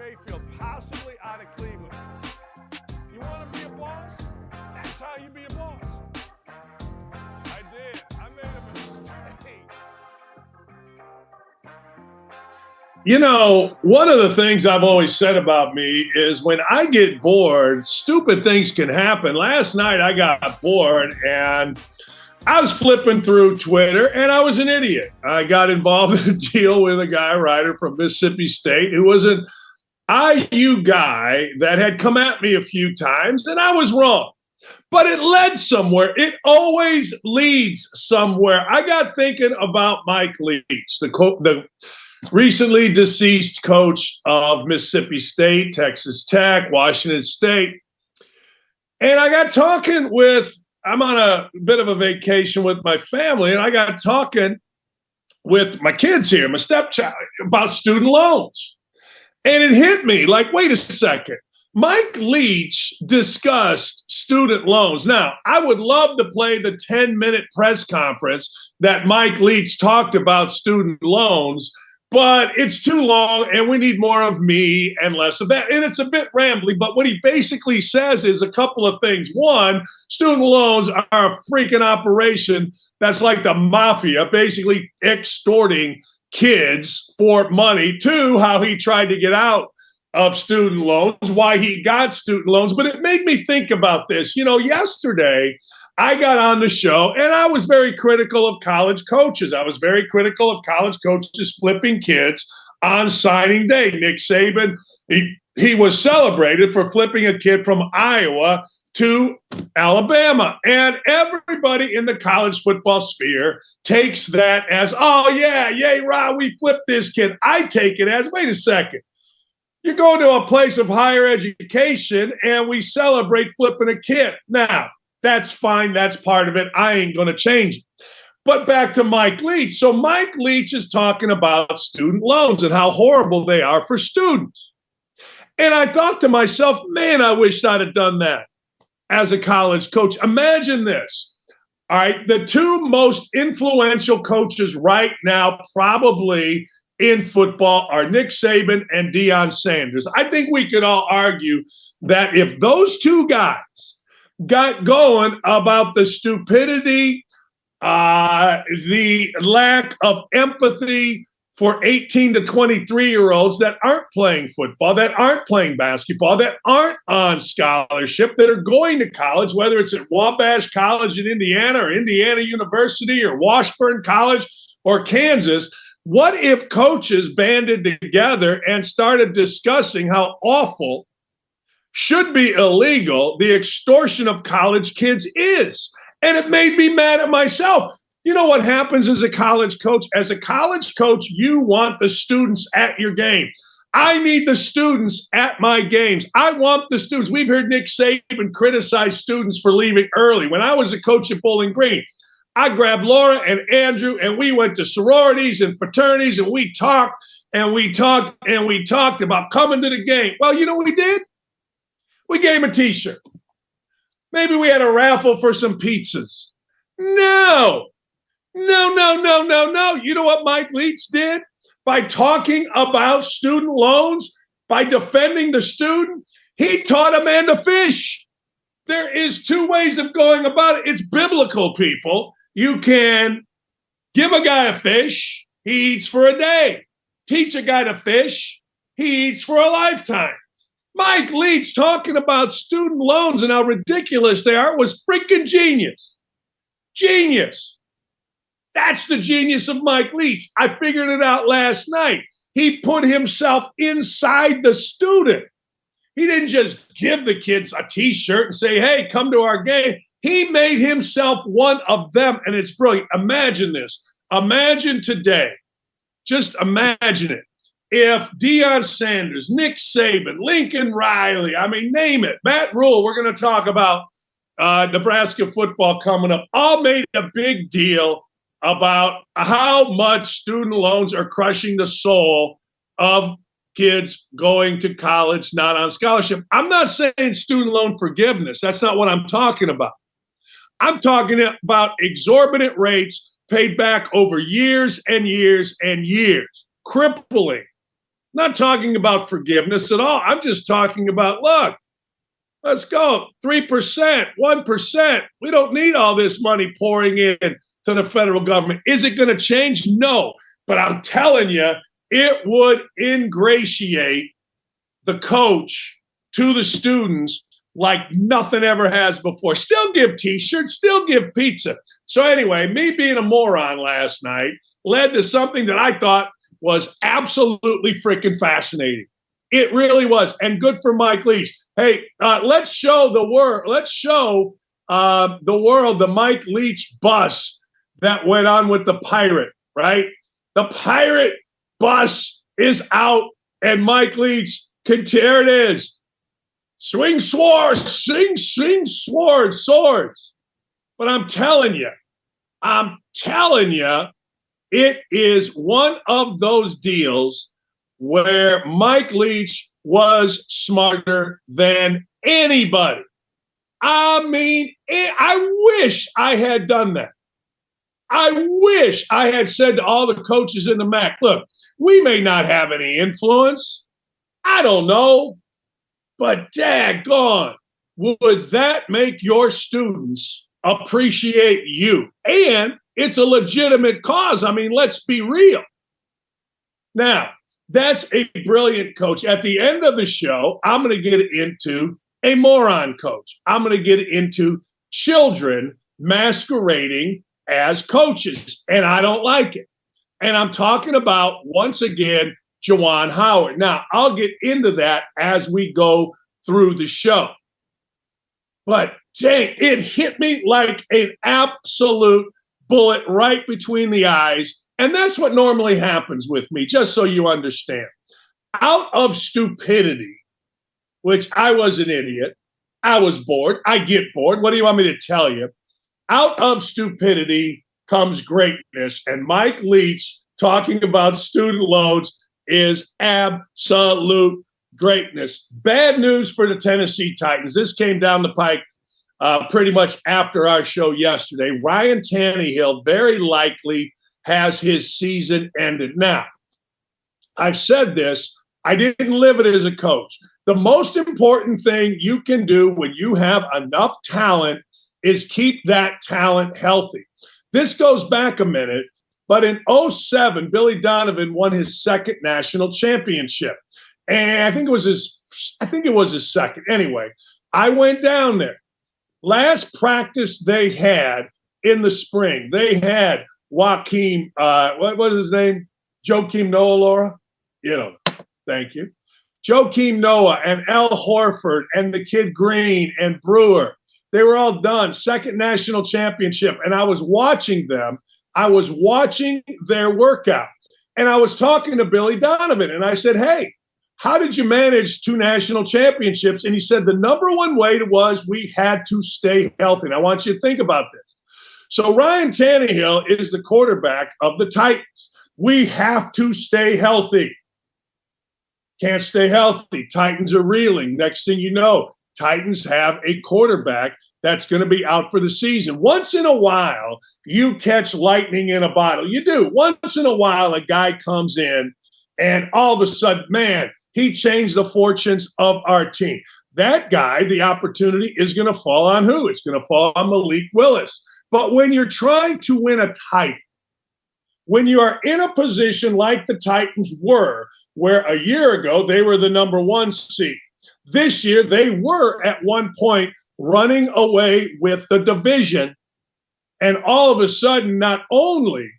Mayfield possibly out of Cleveland. You want to be a boss? That's how you be a boss. I did. I made a mistake. You know, one of the things I've always said about me is when I get bored, stupid things can happen. Last night I got bored and I was flipping through Twitter and I was an idiot. I got involved in a deal with a guy writer from Mississippi State who was an IU guy that had come at me a few times, and I was wrong. But it led somewhere. It always leads somewhere. I got thinking about Mike Leach, the recently deceased coach of Mississippi State, Texas Tech, Washington State. And I got talking I'm on a bit of a vacation with my family, and I got talking with my kids here, my stepchild, about student loans. And it hit me like, wait a second. Mike Leach discussed student loans. Now, I would love to play the 10-minute press conference that Mike Leach talked about student loans, but it's too long and we need more of me and less of that. And it's a bit rambly, but what he basically says is a couple of things. One, student loans are a freaking operation that's like the mafia, basically extorting kids for money. Two, how he tried to get out of student loans, why he got student loans. But it made me think about this. You know, yesterday I got on the show and I was very critical of college coaches. I was very critical of college coaches flipping kids on signing day. Nick Saban, he was celebrated for flipping a kid from Iowa to Alabama. And everybody in the college football sphere takes that as, oh, yeah, yay, rah, we flipped this kid. I take it as, wait a second. You go to a place of higher education and we celebrate flipping a kid. Now, that's fine. That's part of it. I ain't going to change it. But back to Mike Leach. So Mike Leach is talking about student loans and how horrible they are for students. And I thought to myself, man, I wish I'd have done that as a college coach. Imagine this. All right, the two most influential coaches right now probably in football are Nick Saban and Deion Sanders. I think we could all argue that if those two guys got going about the stupidity, the lack of empathy for 18 to 23-year-olds that aren't playing football, that aren't playing basketball, that aren't on scholarship, that are going to college, whether it's at Wabash College in Indiana or Indiana University or Washburn College or Kansas. What if coaches banded together and started discussing how awful, should be illegal, the extortion of college kids is? And it made me mad at myself. You know what happens as a college coach? As a college coach, you want the students at your game. I need the students at my games. I want the students. We've heard Nick Saban criticize students for leaving early. When I was a coach at Bowling Green, I grabbed Laura and Andrew, and we went to sororities and fraternities, and we talked and we talked and we talked about coming to the game. Well, you know what we did? We gave him a T-shirt. Maybe we had a raffle for some pizzas. No. You know what Mike Leach did? By talking about student loans, by defending the student, he taught a man to fish. There is two ways of going about it. It's biblical, people. You can give a guy a fish, he eats for a day. Teach a guy to fish, he eats for a lifetime. Mike Leach talking about student loans and how ridiculous they are was freaking genius. Genius. That's the genius of Mike Leach. I figured it out last night. He put himself inside the student. He didn't just give the kids a T-shirt and say, hey, come to our game. He made himself one of them, and it's brilliant. Imagine this. Imagine today. Just imagine it. If Deion Sanders, Nick Saban, Lincoln Riley, I mean, name it, Matt Rule, we're going to talk about Nebraska football coming up, all made a big deal about how much student loans are crushing the soul of kids going to college, not on scholarship. I'm not saying student loan forgiveness. That's not what I'm talking about. I'm talking about exorbitant rates paid back over years and years and years. Crippling. Not talking about forgiveness at all. I'm just talking about, look, let's go 3%, 1%. We don't need all this money pouring in to the federal government. Is it going to change? No. But I'm telling you, it would ingratiate the coach to the students like nothing ever has before. Still give T-shirts, still give pizza. So anyway, me being a moron last night led to something that I thought was absolutely freaking fascinating. It really was. And good for Mike Leach. Hey, let's show the world. Let's show the world the Mike Leach bus that went on with the Pirate, right? The Pirate bus is out, and Mike Leach, here it is. Swing swords, swing swords. But I'm telling you, it is one of those deals where Mike Leach was smarter than anybody. I mean, I wish I had done that. I wish I had said to all the coaches in the MAC, look, we may not have any influence. I don't know. But daggone, would that make your students appreciate you? And it's a legitimate cause. I mean, let's be real. Now, that's a brilliant coach. At the end of the show, I'm going to get into a moron coach. I'm going to get into children masquerading as coaches, and I don't like it. And I'm talking about, once again, Juwan Howard. Now, I'll get into that as we go through the show. But dang, it hit me like an absolute bullet right between the eyes. And that's what normally happens with me, just so you understand. Out of stupidity, which I was an idiot, I was bored, I get bored. What do you want me to tell you? Out of stupidity comes greatness. And Mike Leach talking about student loans is absolute greatness. Bad news for the Tennessee Titans. This came down the pike pretty much after our show yesterday. Ryan Tannehill very likely has his season ended. Now, I've said this. I didn't live it as a coach. The most important thing you can do when you have enough talent is keep that talent healthy. This goes back a minute. But in 2007, Billy Donovan won his second national championship. And I think it was his second. Anyway, I went down there. Last practice they had in the spring, they had Joakim, what was his name? Joakim Noah, Laura? You know, thank you. Joakim Noah and Al Horford and the kid Green and Brewer. They were all done. Second national championship. And I was watching them. I was watching their workout, and I was talking to Billy Donovan, and I said, hey, how did you manage 2 national championships? And he said the number one way was we had to stay healthy. And I want you to think about this. So Ryan Tannehill is the quarterback of the Titans. We have to stay healthy. Can't stay healthy. Titans are reeling. Next thing you know, Titans have a quarterback that's going to be out for the season. Once in a while, you catch lightning in a bottle. You do. Once in a while, a guy comes in, and all of a sudden, man, he changed the fortunes of our team. That guy, the opportunity is going to fall on who? It's going to fall on Malik Willis. But when you're trying to win a title, when you are in a position like the Titans were, where a year ago they were the number 1 seed, this year they were at one point running away with the division. And all of a sudden, not only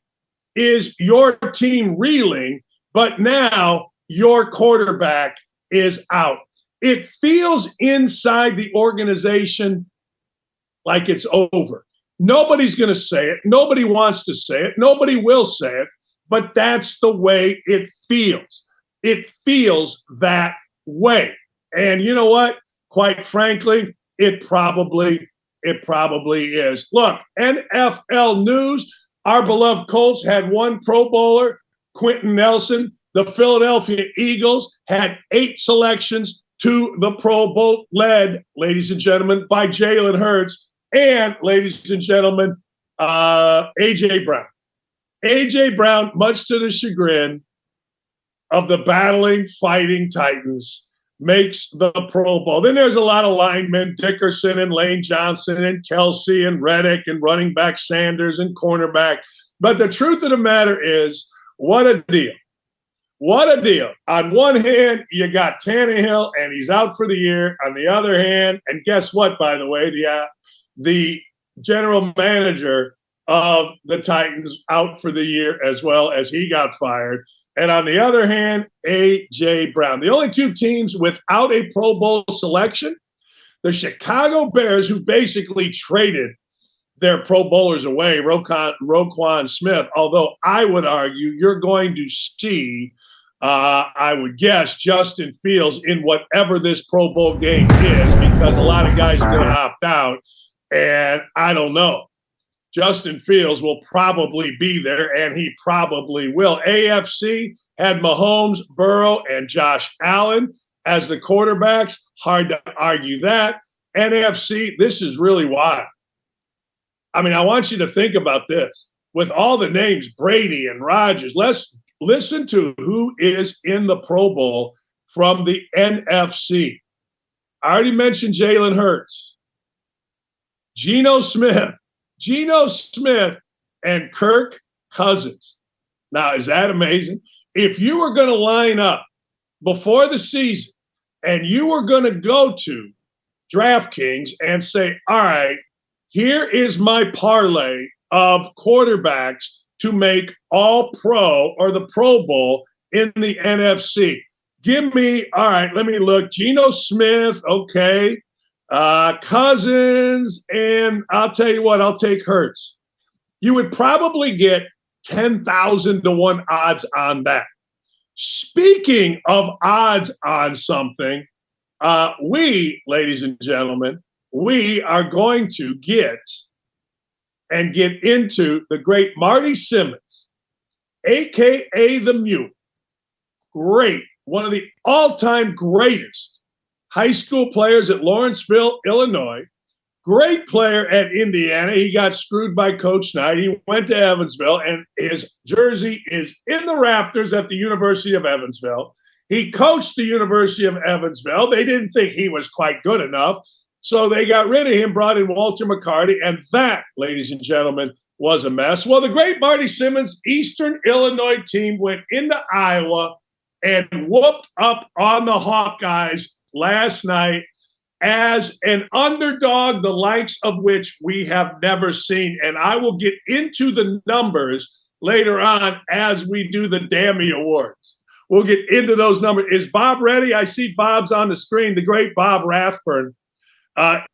is your team reeling, but now your quarterback is out. It feels inside the organization like it's over. Nobody's going to say it. Nobody wants to say it. Nobody will say it. But that's the way it feels. It feels that way. And you know what? Quite frankly, it probably is. Look, NFL news. Our beloved Colts had 1 Pro Bowler, Quentin Nelson. The Philadelphia Eagles had 8 selections to the Pro Bowl, led, ladies and gentlemen, by Jalen Hurts and, ladies and gentlemen, A.J. Brown. A.J. Brown, much to the chagrin of the battling, fighting Titans makes the Pro Bowl. Then there's a lot of linemen, Dickerson and Lane Johnson and Kelsey and Reddick and running back Sanders and cornerback. But the truth of the matter is, what a deal. What a deal. On one hand, you got Tannehill, and he's out for the year. On the other hand, and guess what, by the way, the general manager of the Titans out for the year as well, as he got fired. And on the other hand, A.J. Brown. The only two teams without a Pro Bowl selection, the Chicago Bears, who basically traded their Pro Bowlers away, Roquan Smith, although I would argue you're going to see, I would guess, Justin Fields in whatever this Pro Bowl game is, because a lot of guys are going to opt out, and I don't know. Justin Fields will probably be there, and he probably will. AFC had Mahomes, Burrow, and Josh Allen as the quarterbacks. Hard to argue that. NFC, this is really wild. I mean, I want you to think about this. With all the names, Brady and Rodgers, let's listen to who is in the Pro Bowl from the NFC. I already mentioned Jalen Hurts, Geno Smith, and Kirk Cousins. Now, is that amazing? If you were going to line up before the season and you were going to go to DraftKings and say, all right, here is my parlay of quarterbacks to make all pro or the Pro Bowl in the NFC. Give me, all right, let me look. Geno Smith, okay. Cousins, and I'll tell you what, I'll take Hurts. You would probably get 10,000 to 1 odds on that. Speaking of odds on something, we, ladies and gentlemen, we are going to get into the great Marty Simmons, a.k.a. the Mute. Great, one of the all-time greatest high school players at Lawrenceville, Illinois. Great player at Indiana. He got screwed by Coach Knight. He went to Evansville, and his jersey is in the rafters at the University of Evansville. He coached the University of Evansville. They didn't think he was quite good enough, so they got rid of him, brought in Walter McCarty, and that, ladies and gentlemen, was a mess. Well, the great Marty Simmons Eastern Illinois team went into Iowa and whooped up on the Hawkeyes last night as an underdog, the likes of which we have never seen. And I will get into the numbers later on as we do the Dammy Awards. We'll get into those numbers. Is Bob ready? I see Bob's on the screen. The great Bob Rathburn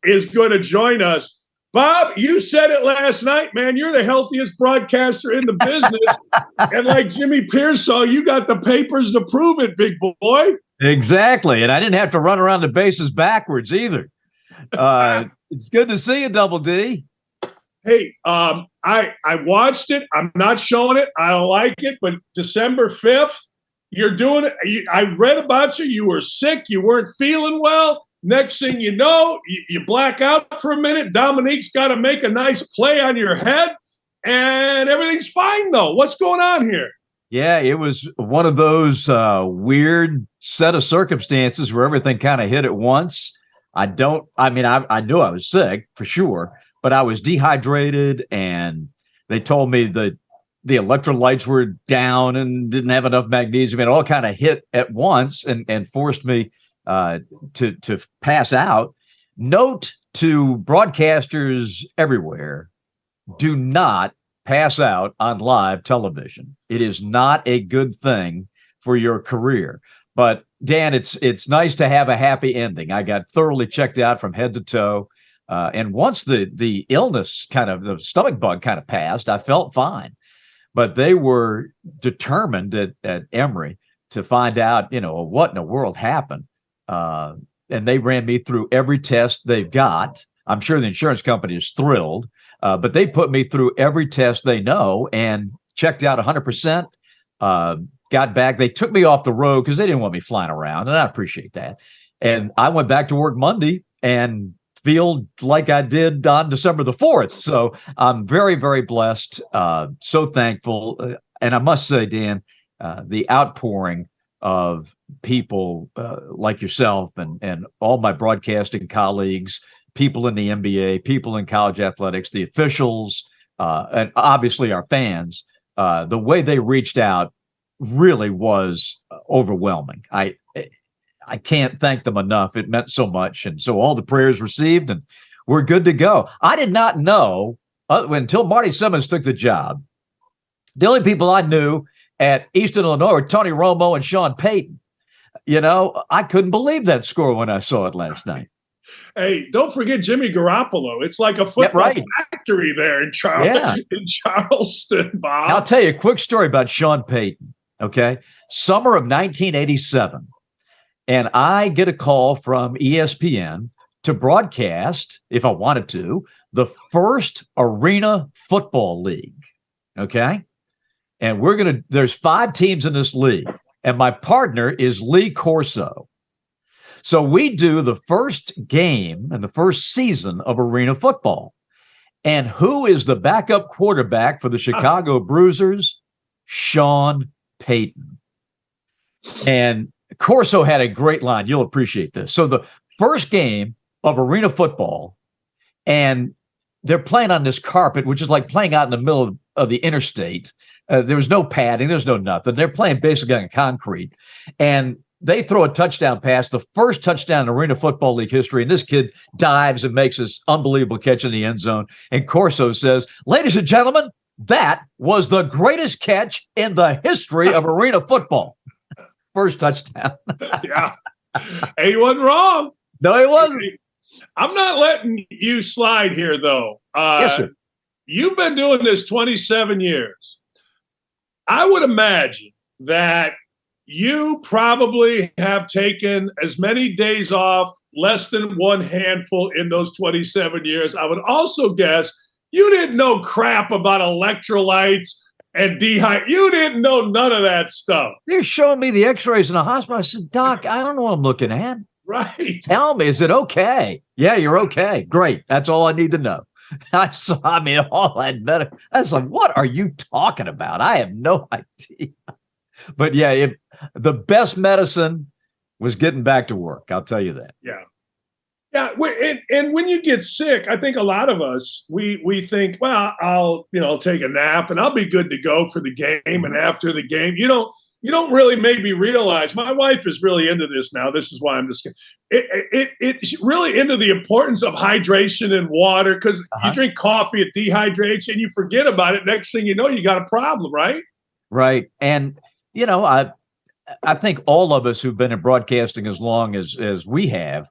is going to join us. Bob, you said it last night, man. You're the healthiest broadcaster in the business. And like Jimmy Pearsall, you got the papers to prove it, big boy. Exactly. And I didn't have to run around the bases backwards either. It's good to see you, Double D. Hey, I watched it. I'm not showing it. I don't like it. But December 5th, you're doing it. I read about you. You were sick. You weren't feeling well. Next thing you know, you black out for a minute. Dominique's got to make a nice play on your head. And everything's fine, though. What's going on here? Yeah, it was one of those weird set of circumstances where everything kind of hit at once. I knew I was sick for sure, but I was dehydrated, and they told me that the electrolytes were down and didn't have enough magnesium. It all kind of hit at once and forced me to pass out. Note to broadcasters everywhere, do not pass out on live television. It is not a good thing for your career. But Dan, it's nice to have a happy ending. I got thoroughly checked out from head to toe. And once the illness the stomach bug kind of passed, I felt fine. But they were determined at Emory to find out, what in the world happened. And they ran me through every test they've got. I'm sure the insurance company is thrilled, but they put me through every test they know and checked out 100%. Got back. They took me off the road because they didn't want me flying around, and I appreciate that. And I went back to work Monday and feel like I did on December the 4th. So I'm very, very blessed, so thankful. And I must say, Dan, the outpouring of people like yourself and all my broadcasting colleagues, people in the NBA, people in college athletics, the officials, and obviously our fans. The way they reached out really was overwhelming. I can't thank them enough. It meant so much. And so all the prayers received, and we're good to go. I did not know until Marty Simmons took the job. The only people I knew at Eastern Illinois were Tony Romo and Sean Payton. I couldn't believe that score when I saw it last night. Hey, don't forget Jimmy Garoppolo. It's like a football factory there in Charleston, Bob. I'll tell you a quick story about Sean Payton. Okay. Summer of 1987. And I get a call from ESPN to broadcast, if I wanted to, the first Arena Football League. Okay. And there's 5 teams in this league. And my partner is Lee Corso. So we do the first game and the first season of Arena Football. And who is the backup quarterback for the Chicago Bruisers? Sean Payton. And Corso had a great line. You'll appreciate this. So the first game of Arena Football, and they're playing on this carpet, which is like playing out in the middle of the interstate. There was no padding. There's no nothing. They're playing basically on concrete. And they throw a touchdown pass, the first touchdown in Arena Football League history, and this kid dives and makes this unbelievable catch in the end zone. And Corso says, "Ladies and gentlemen, that was the greatest catch in the history of Arena Football." First touchdown. Yeah. Hey, he wasn't wrong. No, he wasn't. I'm not letting you slide here, though. Yes, sir. You've been doing this 27 years. I would imagine that you probably have taken as many days off, less than one handful in those 27 years. I would also guess you didn't know crap about electrolytes and dehydration. You didn't know none of that stuff. They're showing me the x-rays in the hospital. I said, "Doc, I don't know what I'm looking at." Right. Tell me, is it okay? Yeah, you're okay. Great. That's all I need to know. All that medical. I was like, what are you talking about? I have no idea. But yeah, the best medicine was getting back to work. I'll tell you that. Yeah. Yeah. And when you get sick, I think a lot of us, we think, well, I'll take a nap and I'll be good to go for the game. And after the game, you don't really maybe realize, my wife is really into this now. This is why I'm just kidding. It's really into the importance of hydration and water, because you drink coffee, it dehydrates you, and you forget about it. Next thing you know, you got a problem, right? Right. And, I think all of us who've been in broadcasting as long as we have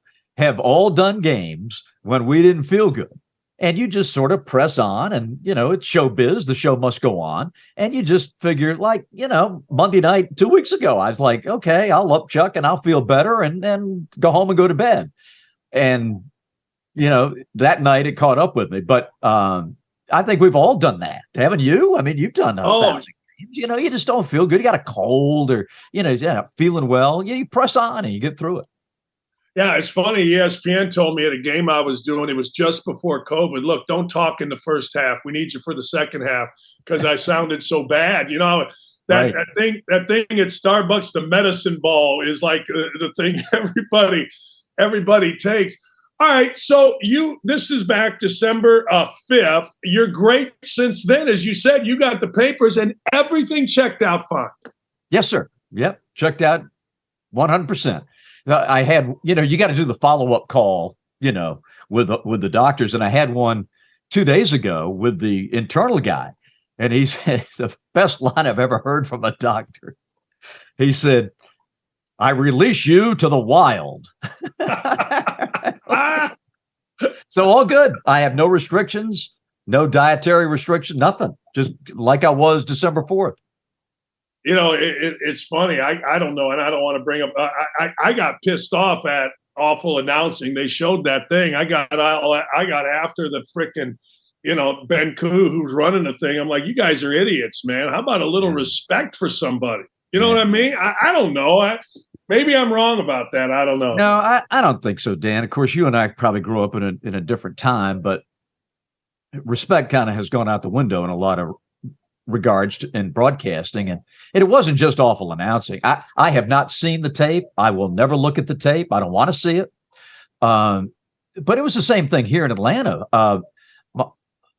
all done games when we didn't feel good. And you just sort of press on, and, it's showbiz. The show must go on. And you just figure, like, Monday night, 2 weeks ago, I was like, okay, I'll up Chuck and I'll feel better and then go home and go to bed. And, that night it caught up with me. But I think we've all done that. Haven't you? I mean, you've done that. You just don't feel good. You got a cold or, feeling well. You press on and you get through it. Yeah, it's funny. ESPN told me at a game I was doing, it was just before COVID, look, don't talk in the first half. We need you for the second half, because I sounded so bad. That thing at Starbucks, the medicine ball, is like the thing everybody takes. All right, so this is back December 5th. You're great since then. As you said, you got the papers and everything checked out fine. Yes, sir. Yep, checked out 100%. I had, you got to do the follow-up call, with the doctors. And I had one 2 days ago with the internal guy. And he said, the best line I've ever heard from a doctor. He said, "I release you to the wild." So all good. I have no restrictions, no dietary restriction, nothing. Just like I was December 4th. It's funny. I don't know, and I don't want to bring up. I got pissed off at awful announcing. They showed that thing. I got after the frickin', Ben Koo, who's running the thing. I'm like, you guys are idiots, man. How about a little respect for somebody? You know what I mean? I don't know. Maybe I'm wrong about that. I don't know. No, I don't think so, Dan. Of course, you and I probably grew up in a different time, but respect kind of has gone out the window in a lot of regards in broadcasting. And it wasn't just awful announcing. I have not seen the tape. I will never look at the tape. I don't want to see it. But it was the same thing here in Atlanta.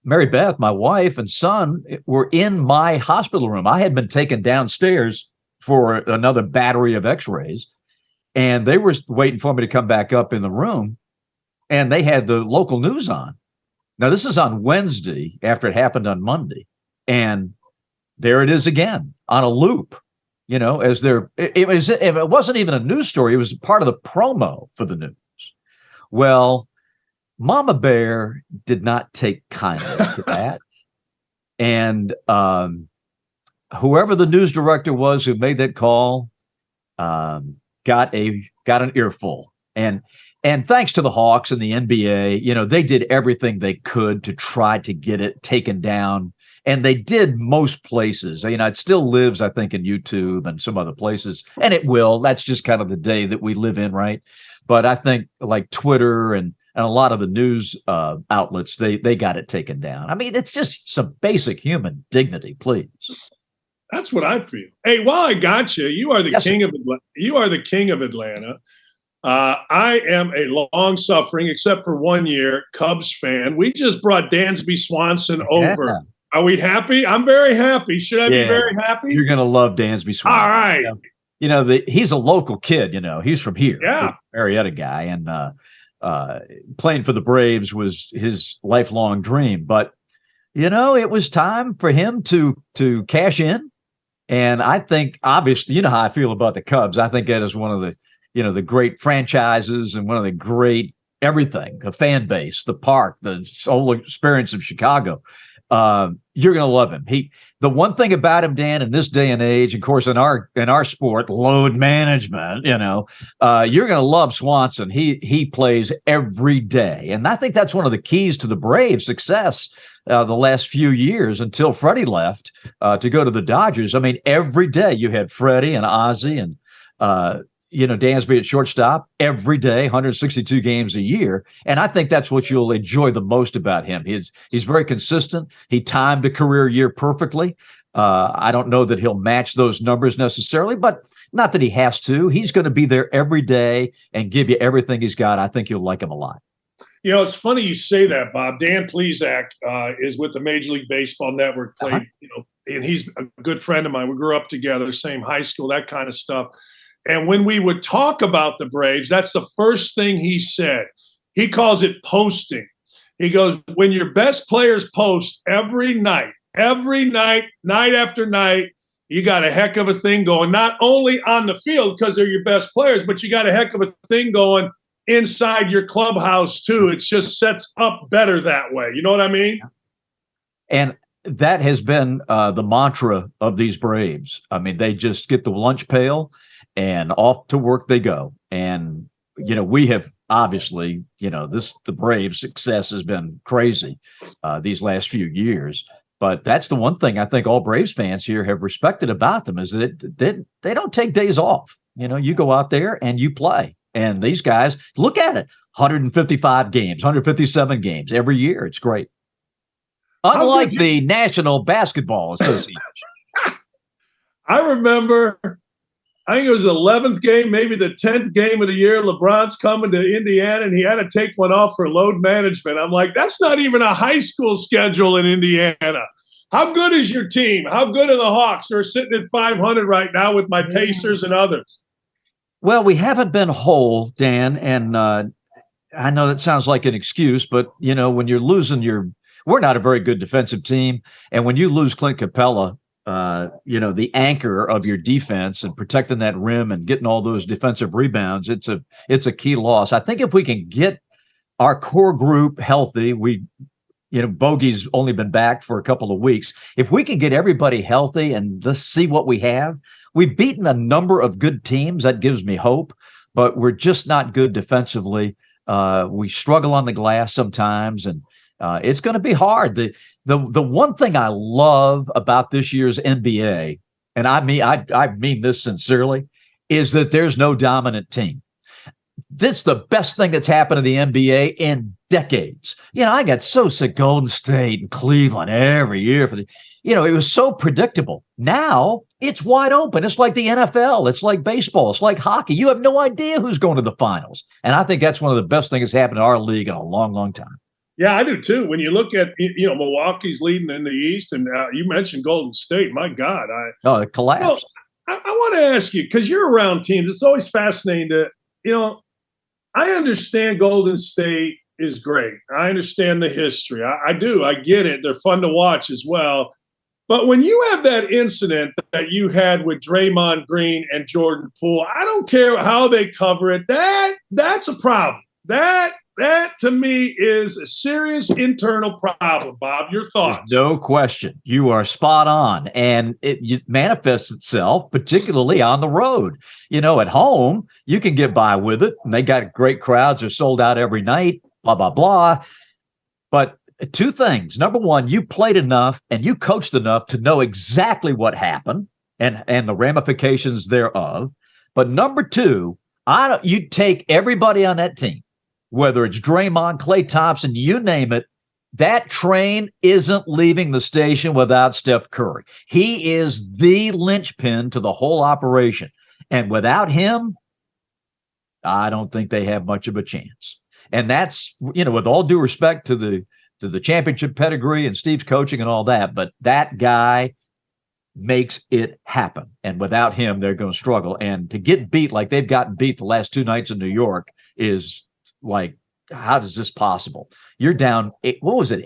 Mary Beth, my wife and son, were in my hospital room. I had been taken downstairs for another battery of x-rays, and they were waiting for me to come back up in the room, and they had the local news on. Now, this is on Wednesday after it happened on Monday, and there it is again on a loop, as it wasn't even a news story. It was part of the promo for the news. Well, Mama Bear did not take kindly to that. And whoever the news director was who made that call got an earful. And thanks to the Hawks and the NBA, they did everything they could to try to get it taken down. And they did most places. It still lives, I think, in YouTube and some other places. And it will. That's just kind of the day that we live in, right? But I think like Twitter and a lot of the news outlets, they got it taken down. I mean, it's just some basic human dignity, please. That's what I feel. Hey, while I got you, you are the king of Atlanta. You are the king of Atlanta. I am a long-suffering, except for 1 year, Cubs fan. We just brought Dansby Swanson over. Are we happy? I'm very happy. Should I be very happy? You're going to love Dansby Swanson. All right. He's a local kid. He's from here. Yeah. Marietta guy. And playing for the Braves was his lifelong dream. But, it was time for him to cash in. And I think, obviously, you know how I feel about the Cubs. I think that is one of the, the great franchises and one of the great everything, the fan base, the park, the whole experience of Chicago. You're going to love him. The one thing about him, Dan, in this day and age, of course, in our sport, load management, you're going to love Swanson. He plays every day. And I think that's one of the keys to the Braves' success the last few years until Freddie left to go to the Dodgers. I mean, every day you had Freddie and Ozzie and, Dansby at shortstop every day, 162 games a year. And I think that's what you'll enjoy the most about him. He's very consistent. He timed a career year perfectly. I don't know that he'll match those numbers necessarily, but not that he has to. He's going to be there every day and give you everything he's got. I think you'll like him a lot. It's funny you say that, Bob. Dan Plesac is with the Major League Baseball Network, played, and he's a good friend of mine. We grew up together, same high school, that kind of stuff. And when we would talk about the Braves, that's the first thing he said. He calls it posting. He goes, when your best players post every night, night after night, you got a heck of a thing going, not only on the field because they're your best players, but you got a heck of a thing going inside your clubhouse too. It just sets up better that way. You know what I mean? And that has been the mantra of these Braves. I mean, they just get the lunch pail and off to work they go. And, we have obviously, the Braves' success has been crazy these last few years. But that's the one thing I think all Braves fans here have respected about them is that they don't take days off. You go out there and you play. And these guys, look at it, 155 games, 157 games every year. It's great. Unlike the National Basketball Association. I remember, I think it was the 11th game, maybe the 10th game of the year. LeBron's coming to Indiana, and he had to take one off for load management. I'm like, that's not even a high school schedule in Indiana. How good is your team? How good are the Hawks? They're sitting at 500 right now with my Pacers and others. Well, we haven't been whole, Dan, and I know that sounds like an excuse, but, when you're losing we're not a very good defensive team, and when you lose Clint Capella, the anchor of your defense and protecting that rim and getting all those defensive rebounds, it's a key loss. I think if we can get our core group healthy, Bogey's only been back for a couple of weeks. If we can get everybody healthy and let's see what we have, we've beaten a number of good teams. That gives me hope, but we're just not good defensively. We struggle on the glass sometimes, and it's going to be hard. The one thing I love about this year's NBA, and I mean this sincerely, is that there's no dominant team. this is the best thing that's happened to the NBA in decades. I got so sick Golden State and Cleveland every year it was so predictable. Now it's wide open. It's like the NFL. It's like baseball. It's like hockey. You have no idea who's going to the finals. And I think that's one of the best things that's happened in our league in a long, long time. Yeah, I do too. When you look at, Milwaukee's leading in the East, and you mentioned Golden State. My God, it collapsed. I want to ask you, because you're around teams. It's always fascinating to, I understand Golden State is great. I understand the history. I do. I get it. They're fun to watch as well. But when you have that incident that you had with Draymond Green and Jordan Poole, I don't care how they cover it. That's a problem. That to me is a serious internal problem. Bob, your thoughts? No question. You are spot on. And it manifests itself, particularly on the road. At home, you can get by with it. And they got great crowds. They're sold out every night, blah, blah, blah. But two things. Number one, you played enough and you coached enough to know exactly what happened and the ramifications thereof. But number two, you take everybody on that team, whether it's Draymond, Klay Thompson, you name it, that train isn't leaving the station without Steph Curry. He is the linchpin to the whole operation. And without him, I don't think they have much of a chance. And that's, with all due respect to the championship pedigree and Steve's coaching and all that, but that guy makes it happen. And without him, they're going to struggle. And to get beat like they've gotten beat the last two nights in New York is like, how is this possible? You're down, what was it,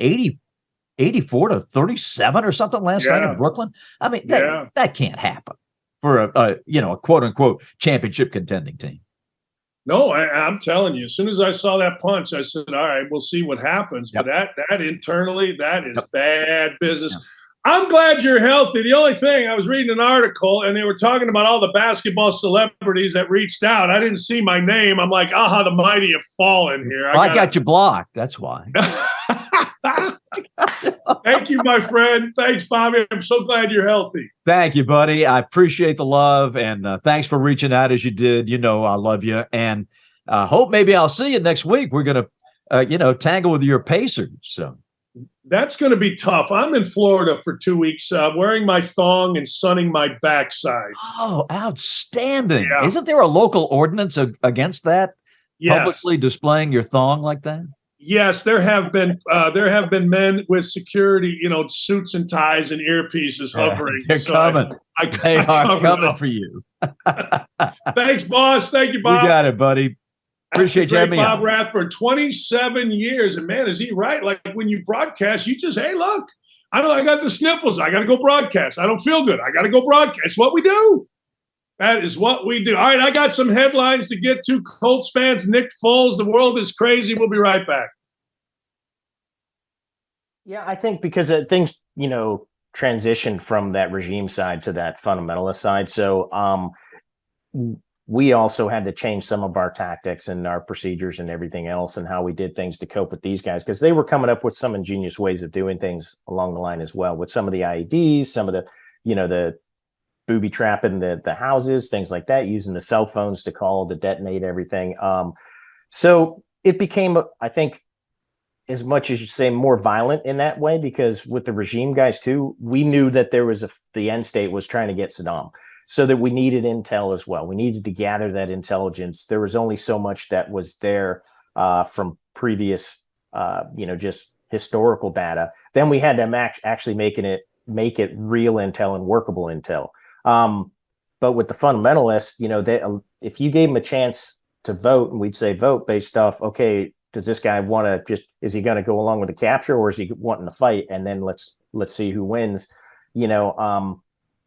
84 to 37 or something last night in Brooklyn? I mean, that can't happen for a quote unquote championship contending team. No, I'm telling you, as soon as I saw that punch, I said, all right, we'll see what happens. Yep. But that internally, that is bad business. Yep. I'm glad you're healthy. The only thing, I was reading an article, and they were talking about all the basketball celebrities that reached out. I didn't see my name. I'm like, aha, the mighty have fallen here. I got you blocked. That's why. Thank you, my friend. Thanks, Bobby. I'm so glad you're healthy. Thank you, buddy. I appreciate the love, and thanks for reaching out as you did. I love you, and hope maybe I'll see you next week. We're going to, tangle with your Pacers. So that's going to be tough. I'm in Florida for 2 weeks, wearing my thong and sunning my backside. Oh, outstanding! Yeah. Isn't there a local ordinance against that? Yes. Publicly displaying your thong like that? Yes, there have been men with security, suits and ties and earpieces hovering. They're coming. They are coming for you. Thanks, boss. Thank you, Bob. You got it, buddy. Appreciate you having me. Bob Rathburn, 27 years, and man, is he right? Like when you broadcast, you just, hey, look, I got the sniffles. I got to go broadcast. I don't feel good. I got to go broadcast. It's what we do. That is what we do. All right, I got some headlines to get to. Colts fans, Nick Foles, the world is crazy. We'll be right back. Yeah, I think because things, transitioned from that regime side to that fundamentalist side. So we also had to change some of our tactics and our procedures and everything else and how we did things to cope with these guys because they were coming up with some ingenious ways of doing things along the line as well with some of the IEDs, some of the, the booby trapping the houses, things like that, using the cell phones to call to detonate everything. So it became, I think, as much as you say, more violent in that way, because with the regime guys too, we knew that there was the end state was trying to get Saddam, so that we needed intel as well. We needed to gather that intelligence. There was only so much that was there from previous, just historical data. Then we had to actually make it real intel and workable intel. But with the fundamentalists, if you gave them a chance to vote, and we'd say vote based off, okay, does this guy want to is he going to go along with the capture or is he wanting to fight? And then let's see who wins.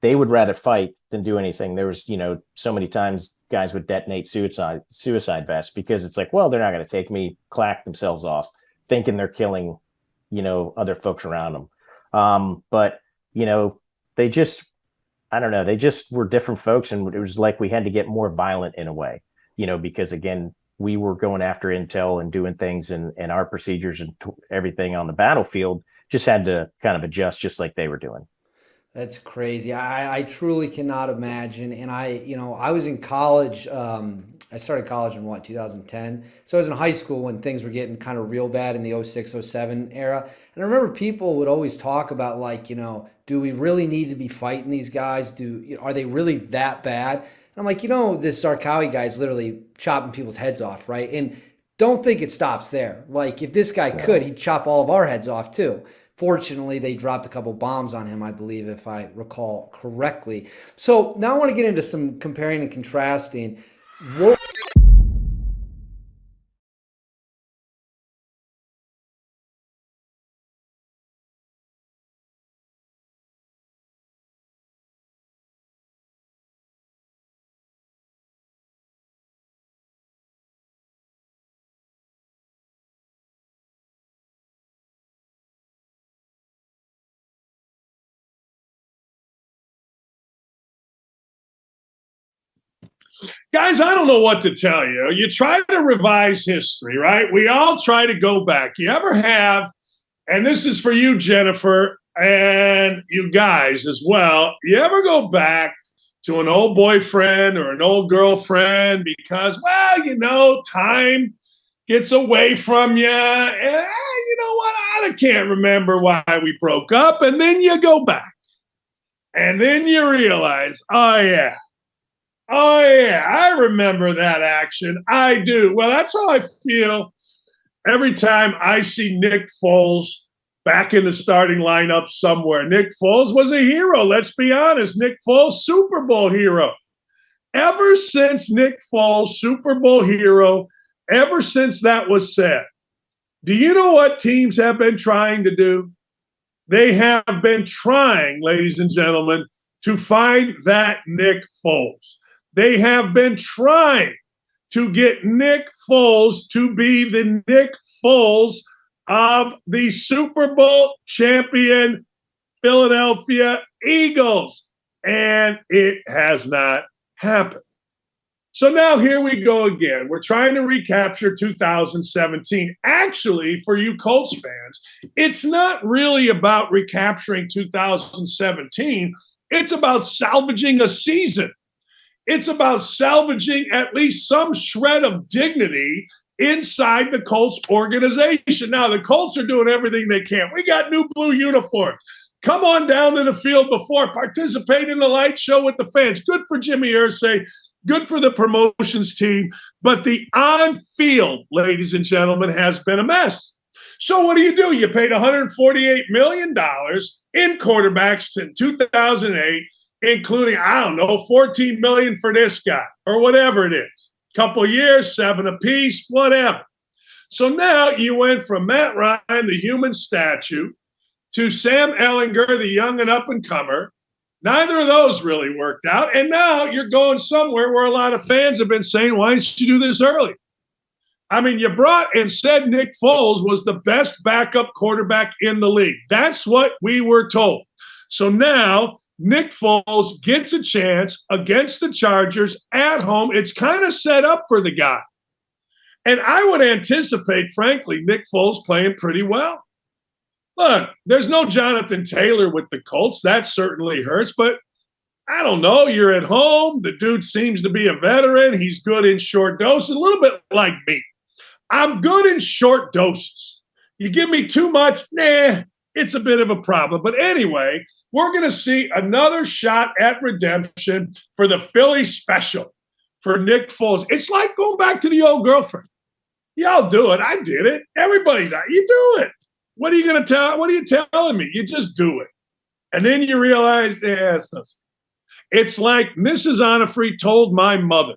They would rather fight than do anything. There was, so many times guys would detonate suicide vests because it's like, well, they're not going to take me, clack themselves off, thinking they're killing, other folks around them. But, they just, I don't know, they just were different folks. And it was like we had to get more violent in a way, because again, we were going after intel and doing things and our procedures and everything on the battlefield just had to kind of adjust just like they were doing. That's crazy. I truly cannot imagine. And I was in college I started college in 2010. So I was in high school when things were getting kind of real bad in the 06, 07 era. And I remember people would always talk about like, do we really need to be fighting these guys? Are they really that bad? And I'm like, this Zarqawi guy is literally chopping people's heads off, right? And don't think it stops there. Like if this guy could, he'd chop all of our heads off too. Fortunately, they dropped a couple bombs on him, I believe, if I recall correctly. So now I want to get into some comparing and contrasting. Guys, I don't know what to tell you. You try to revise history, right? We all try to go back. You ever have, and this is for you, Jennifer, and you guys as well, you ever go back to an old boyfriend or an old girlfriend because, time gets away from you, and you know what? I can't remember why we broke up, and then you go back, and then you realize, oh, yeah, I remember that action. I do. Well, that's how I feel every time I see Nick Foles back in the starting lineup somewhere. Nick Foles was a hero. Let's be honest. Nick Foles, Super Bowl hero. Ever since Nick Foles, Super Bowl hero, ever since that was said, do you know what teams have been trying to do? They have been trying, ladies and gentlemen, to find that Nick Foles. They have been trying to get Nick Foles to be the Nick Foles of the Super Bowl champion Philadelphia Eagles. And it has not happened. So now here we go again. We're trying to recapture 2017. Actually, for you Colts fans, it's not really about recapturing 2017. It's about salvaging a season. It's about salvaging at least some shred of dignity inside the Colts organization. Now, the Colts are doing everything they can. We got new blue uniforms. Come on down to the field before. Participate in the light show with the fans. Good for Jimmy Irsay. Good for the promotions team. But the on-field, ladies and gentlemen, has been a mess. So what do? You paid $148 million in quarterbacks in 2008, including, $14 million for this guy or whatever it is. Couple years, 7 apiece, whatever. So now you went from Matt Ryan, the human statue, to Sam Ehlinger, the young and up-and-comer. Neither of those really worked out. And now you're going somewhere where a lot of fans have been saying, why didn't you do this early? I mean, you brought and said Nick Foles was the best backup quarterback in the league. That's what we were told. So now Nick Foles gets a chance against the Chargers at home. It's kind of set up for the guy. And I would anticipate, frankly, Nick Foles playing pretty well. Look, there's no Jonathan Taylor with the Colts. That certainly hurts. But I don't know. You're at home. The dude seems to be a veteran. He's good in short doses, a little bit like me. I'm good in short doses. You give me too much, it's a bit of a problem. But anyway, we're going to see another shot at redemption for the Philly special for Nick Foles. It's like going back to the old girlfriend. Y'all do it. I did it. Everybody does. You do it. What are you going to tell? What are you telling me? You just do it. And then you realize, it's like Mrs. Onifree told my mother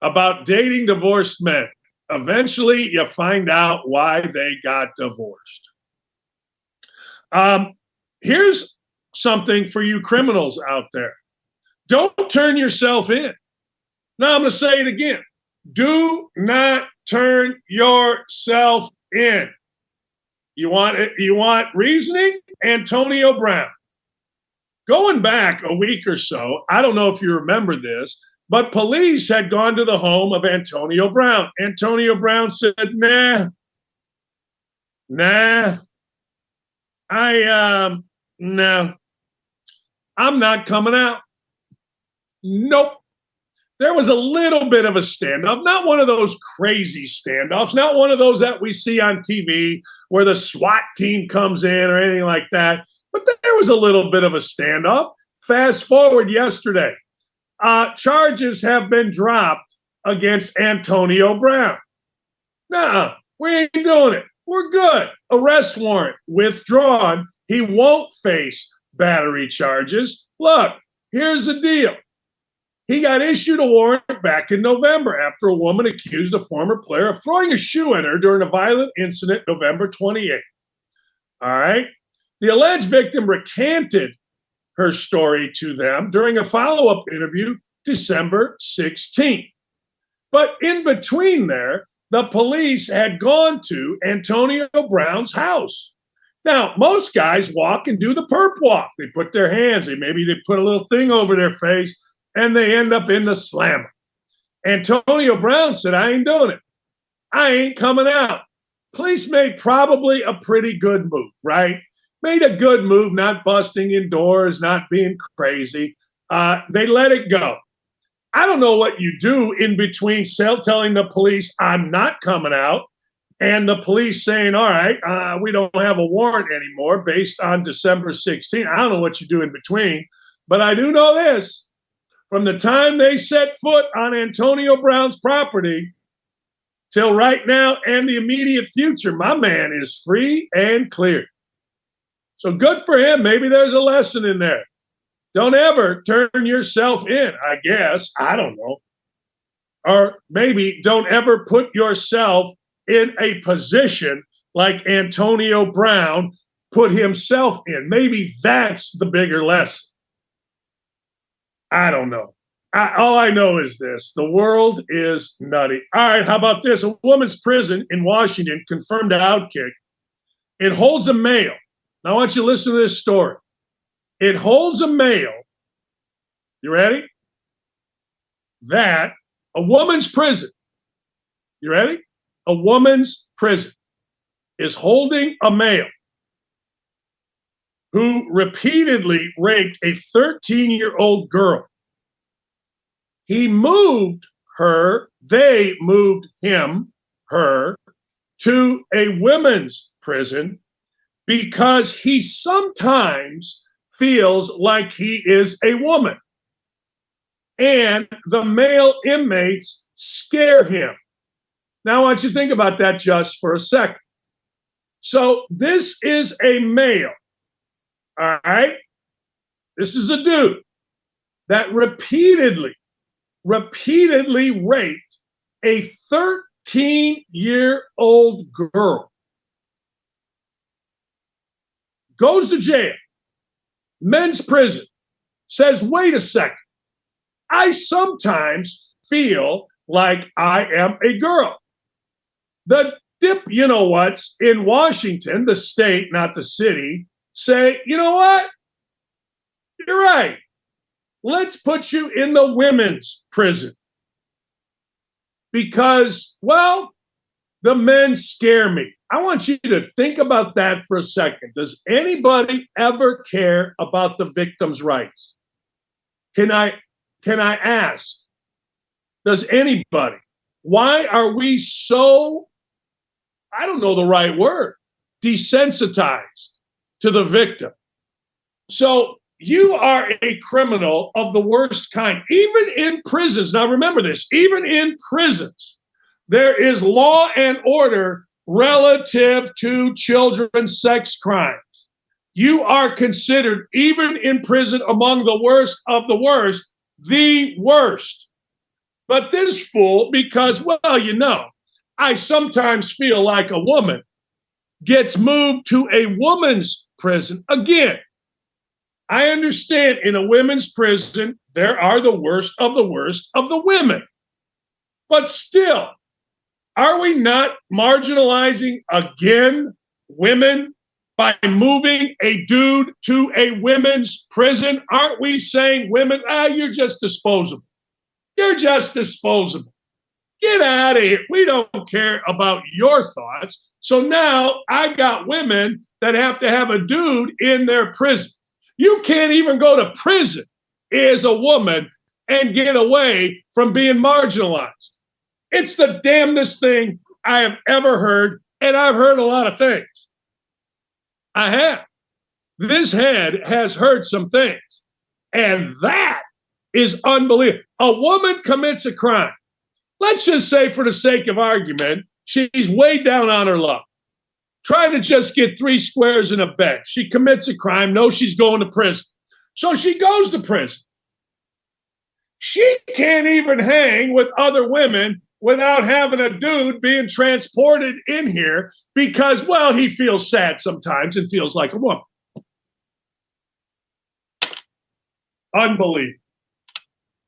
about dating divorced men. Eventually, you find out why they got divorced. Here's something for you criminals out there. Don't turn yourself in. Now, I'm going to say it again. Do not turn yourself in. You want it? You want reasoning? Antonio Brown. Going back a week or so, I don't know if you remember this, but police had gone to the home of Antonio Brown. Antonio Brown said, no, I'm not coming out. Nope. there was a little bit of a standoff, not one of those crazy standoffs, not one of those that we see on TV where the SWAT team comes in or anything like that. But there was a little bit of a standoff. Fast forward yesterday. Charges have been dropped against Antonio Brown. Nuh-uh, we ain't doing it. We're good. Arrest warrant withdrawn. He won't face battery charges. Look, here's the deal. He got issued a warrant back in November after a woman accused a former player of throwing a shoe at her during a violent incident November 28th. All right. The alleged victim recanted her story to them during a follow-up interview December 16th. But in between there, the police had gone to Antonio Brown's house. Now, most guys walk and do the perp walk. They put their hands, maybe they put a little thing over their face, and they end up in the slammer. Antonio Brown said, I ain't doing it. I ain't coming out. Police made probably a pretty good move, right? Made a good move, not busting in doors, not being crazy. They let it go. I don't know what you do in between telling the police I'm not coming out and the police saying, all right, we don't have a warrant anymore based on December 16th. I don't know what you do in between, but I do know this. From the time they set foot on Antonio Brown's property till right now and the immediate future, my man is free and clear. So good for him. Maybe there's a lesson in there. Don't ever turn yourself in, I guess. I don't know. Or maybe don't ever put yourself in a position like Antonio Brown put himself in. Maybe that's the bigger lesson. I don't know. All I know is this. The world is nutty. All right, how about this? A woman's prison in Washington confirmed to Outkick. It holds a male. Now I want you to listen to this story. It holds a male. You ready? That a woman's prison. You ready? A woman's prison is holding a male who repeatedly raped a 13-year-old girl. He moved her, they moved him, her, to a women's prison because he sometimes feels like he is a woman. And the male inmates scare him. Now, I want you to think about that just for a second. So this is a male, all right? This is a dude that repeatedly raped a 13-year-old girl. Goes to jail, men's prison, says, wait a second, I sometimes feel like I am a girl. The you-know-whats in Washington, the state, not the city, say, you know what? You're right. Let's put you in the women's prison. Because, well, the men scare me. I want you to think about that for a second. Does anybody ever care about the victim's rights? Can I ask? Does anybody? Why are we so, I don't know the right word, desensitized to the victim? So you are a criminal of the worst kind, even in prisons. Now remember this, even in prisons, there is law and order relative to children's sex crimes. You are considered, even in prison, among the worst of the worst, the worst. But this fool, because, well, you know, I sometimes feel like a woman, gets moved to a woman's prison. Again, I understand in a women's prison, there are the worst of the women. But still, are we not marginalizing again women by moving a dude to a women's prison? Aren't we saying women, you're just disposable. You're just disposable. Get out of here. We don't care about your thoughts. So now I got women that have to have a dude in their prison. You can't even go to prison as a woman and get away from being marginalized. It's the damnedest thing I have ever heard, and I've heard a lot of things. I have. This head has heard some things, and that is unbelievable. A woman commits a crime. Let's just say, for the sake of argument, she's way down on her luck, trying to just get 3 squares in a bed. She commits a crime, knows she's going to prison. So she goes to prison. She can't even hang with other women without having a dude being transported in here because, well, he feels sad sometimes and feels like a woman. Unbelievable.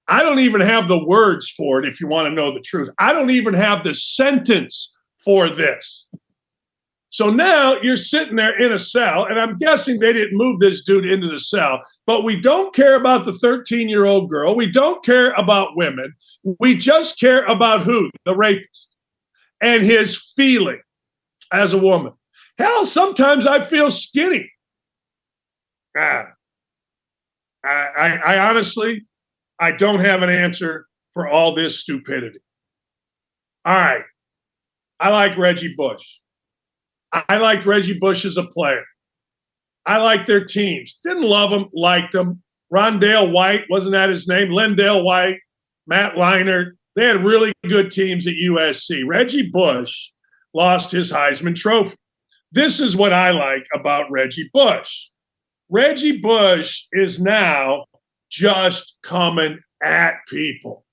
I don't even have the words for it if you want to know the truth. I don't even have the sentence for this. So now you're sitting there in a cell, and I'm guessing they didn't move this dude into the cell, but we don't care about the 13-year-old girl. We don't care about women. We just care about who? The rapist and his feeling as a woman. Hell, sometimes I feel skinny. I honestly, I don't have an answer for all this stupidity. All right. I like Reggie Bush. I liked Reggie Bush as a player. I liked their teams. Didn't love them, liked them. Rondale White, wasn't that his name? Lendale White, Matt Leinart. They had really good teams at USC. Reggie Bush lost his Heisman Trophy. This is what I like about Reggie Bush. Reggie Bush is now just coming at people.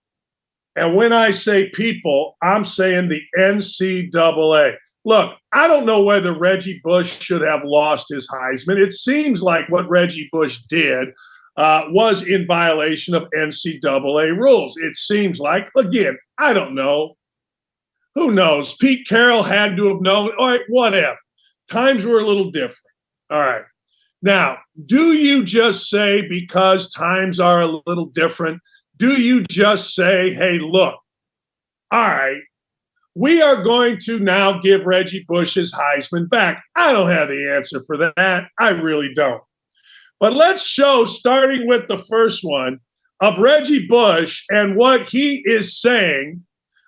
And when I say people, I'm saying the NCAA. Look, I don't know whether Reggie Bush should have lost his Heisman. It seems like what Reggie Bush did was in violation of NCAA rules. It seems like, again, I don't know. Who knows? Pete Carroll had to have known. All right, whatever. Times were a little different. All right. Now, do you just say because times are a little different, do you just say, hey, look, all right, we are going to now give Reggie Bush his Heisman back? I don't have the answer for that. I really don't. But let's show, starting with the first one, of Reggie Bush and what he is saying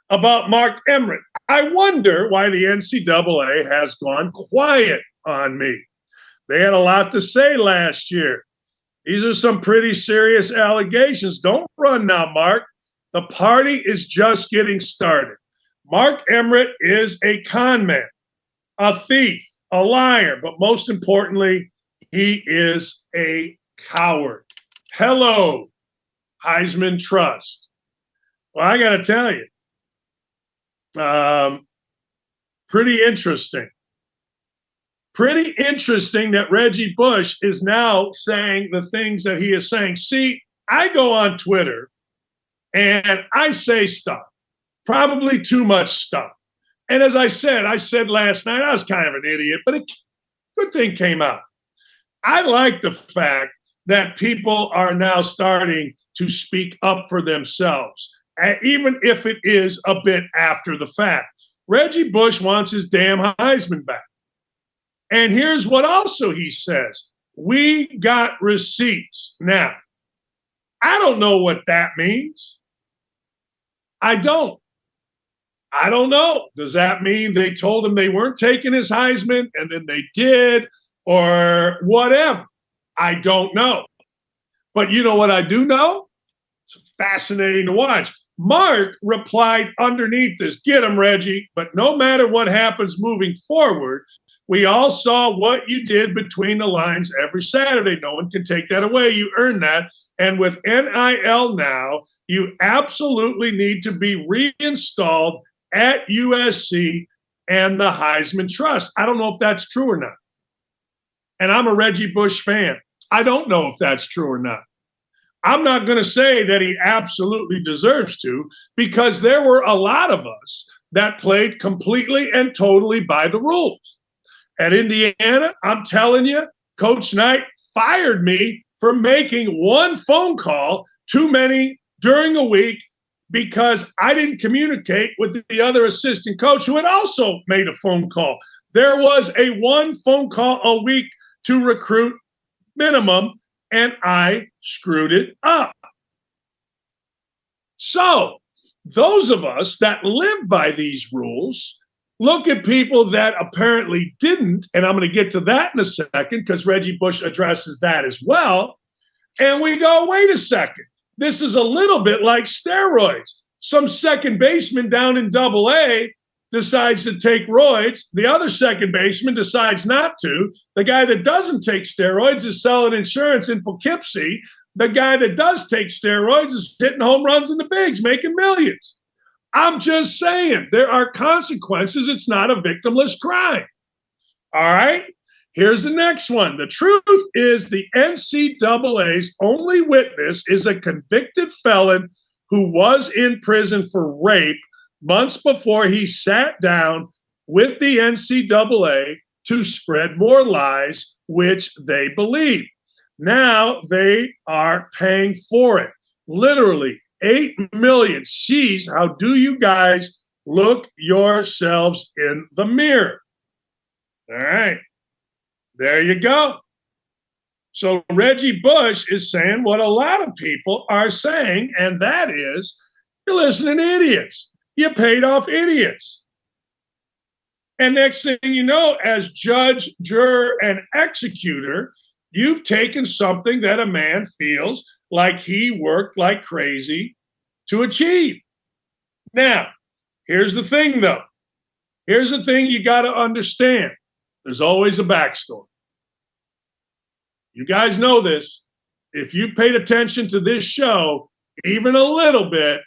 about Mark Emmert. I wonder why the NCAA has gone quiet on me. They had a lot to say last year. These are some pretty serious allegations. Don't run now, Mark. The party is just getting started. Mark Emmert is a con man, a thief, a liar, but most importantly, he is a coward. Hello, Heisman Trust. Well, I got to tell you, pretty interesting. Pretty interesting that Reggie Bush is now saying the things that he is saying. See, I go on Twitter and I say stuff, probably too much stuff. And as I said last night, I was kind of an idiot, but a good thing came out. I like the fact that people are now starting to speak up for themselves, even if it is a bit after the fact. Reggie Bush wants his damn Heisman back. And here's what also he says. We got receipts. Now, I don't know what that means. I don't know. Does that mean they told him they weren't taking his Heisman and then they did, or whatever? I don't know. But you know what I do know? It's fascinating to watch. Mark replied underneath this, get him, Reggie. But no matter what happens moving forward, we all saw what you did between the lines every Saturday. No one can take that away. You earned that. And with NIL now, you absolutely need to be reinstalled at USC and the Heisman Trust. I don't know if that's true or not. And I'm a Reggie Bush fan. I don't know if that's true or not. I'm not going to say that he absolutely deserves to, because there were a lot of us that played completely and totally by the rules. At Indiana, I'm telling you, Coach Knight fired me for making one phone call too many during a week because I didn't communicate with the other assistant coach who had also made a phone call. There was a one phone call a week to recruit minimum, and I screwed it up. So those of us that live by these rules look at people that apparently didn't, and I'm going to get to that in a second because Reggie Bush addresses that as well. And we go, wait a second. This is a little bit like steroids. Some second baseman down in AA decides to take roids. The other second baseman decides not to. The guy that doesn't take steroids is selling insurance in Poughkeepsie. The guy that does take steroids is hitting home runs in the bigs, making millions. I'm just saying, there are consequences. It's not a victimless crime. All right? Here's the next one. The truth is the NCAA's only witness is a convicted felon who was in prison for rape months before he sat down with the NCAA to spread more lies, which they believe. Now they are paying for it. Literally, 8 million. Jeez, how do you guys look yourselves in the mirror? All right. There you go. So Reggie Bush is saying what a lot of people are saying, and that is, you're listening to idiots. You paid off idiots. And next thing you know, as judge, juror, and executor, you've taken something that a man feels like he worked like crazy to achieve. Now, here's the thing, though. Here's the thing you got to understand. There's always a backstory. You guys know this. If you paid attention to this show, even a little bit,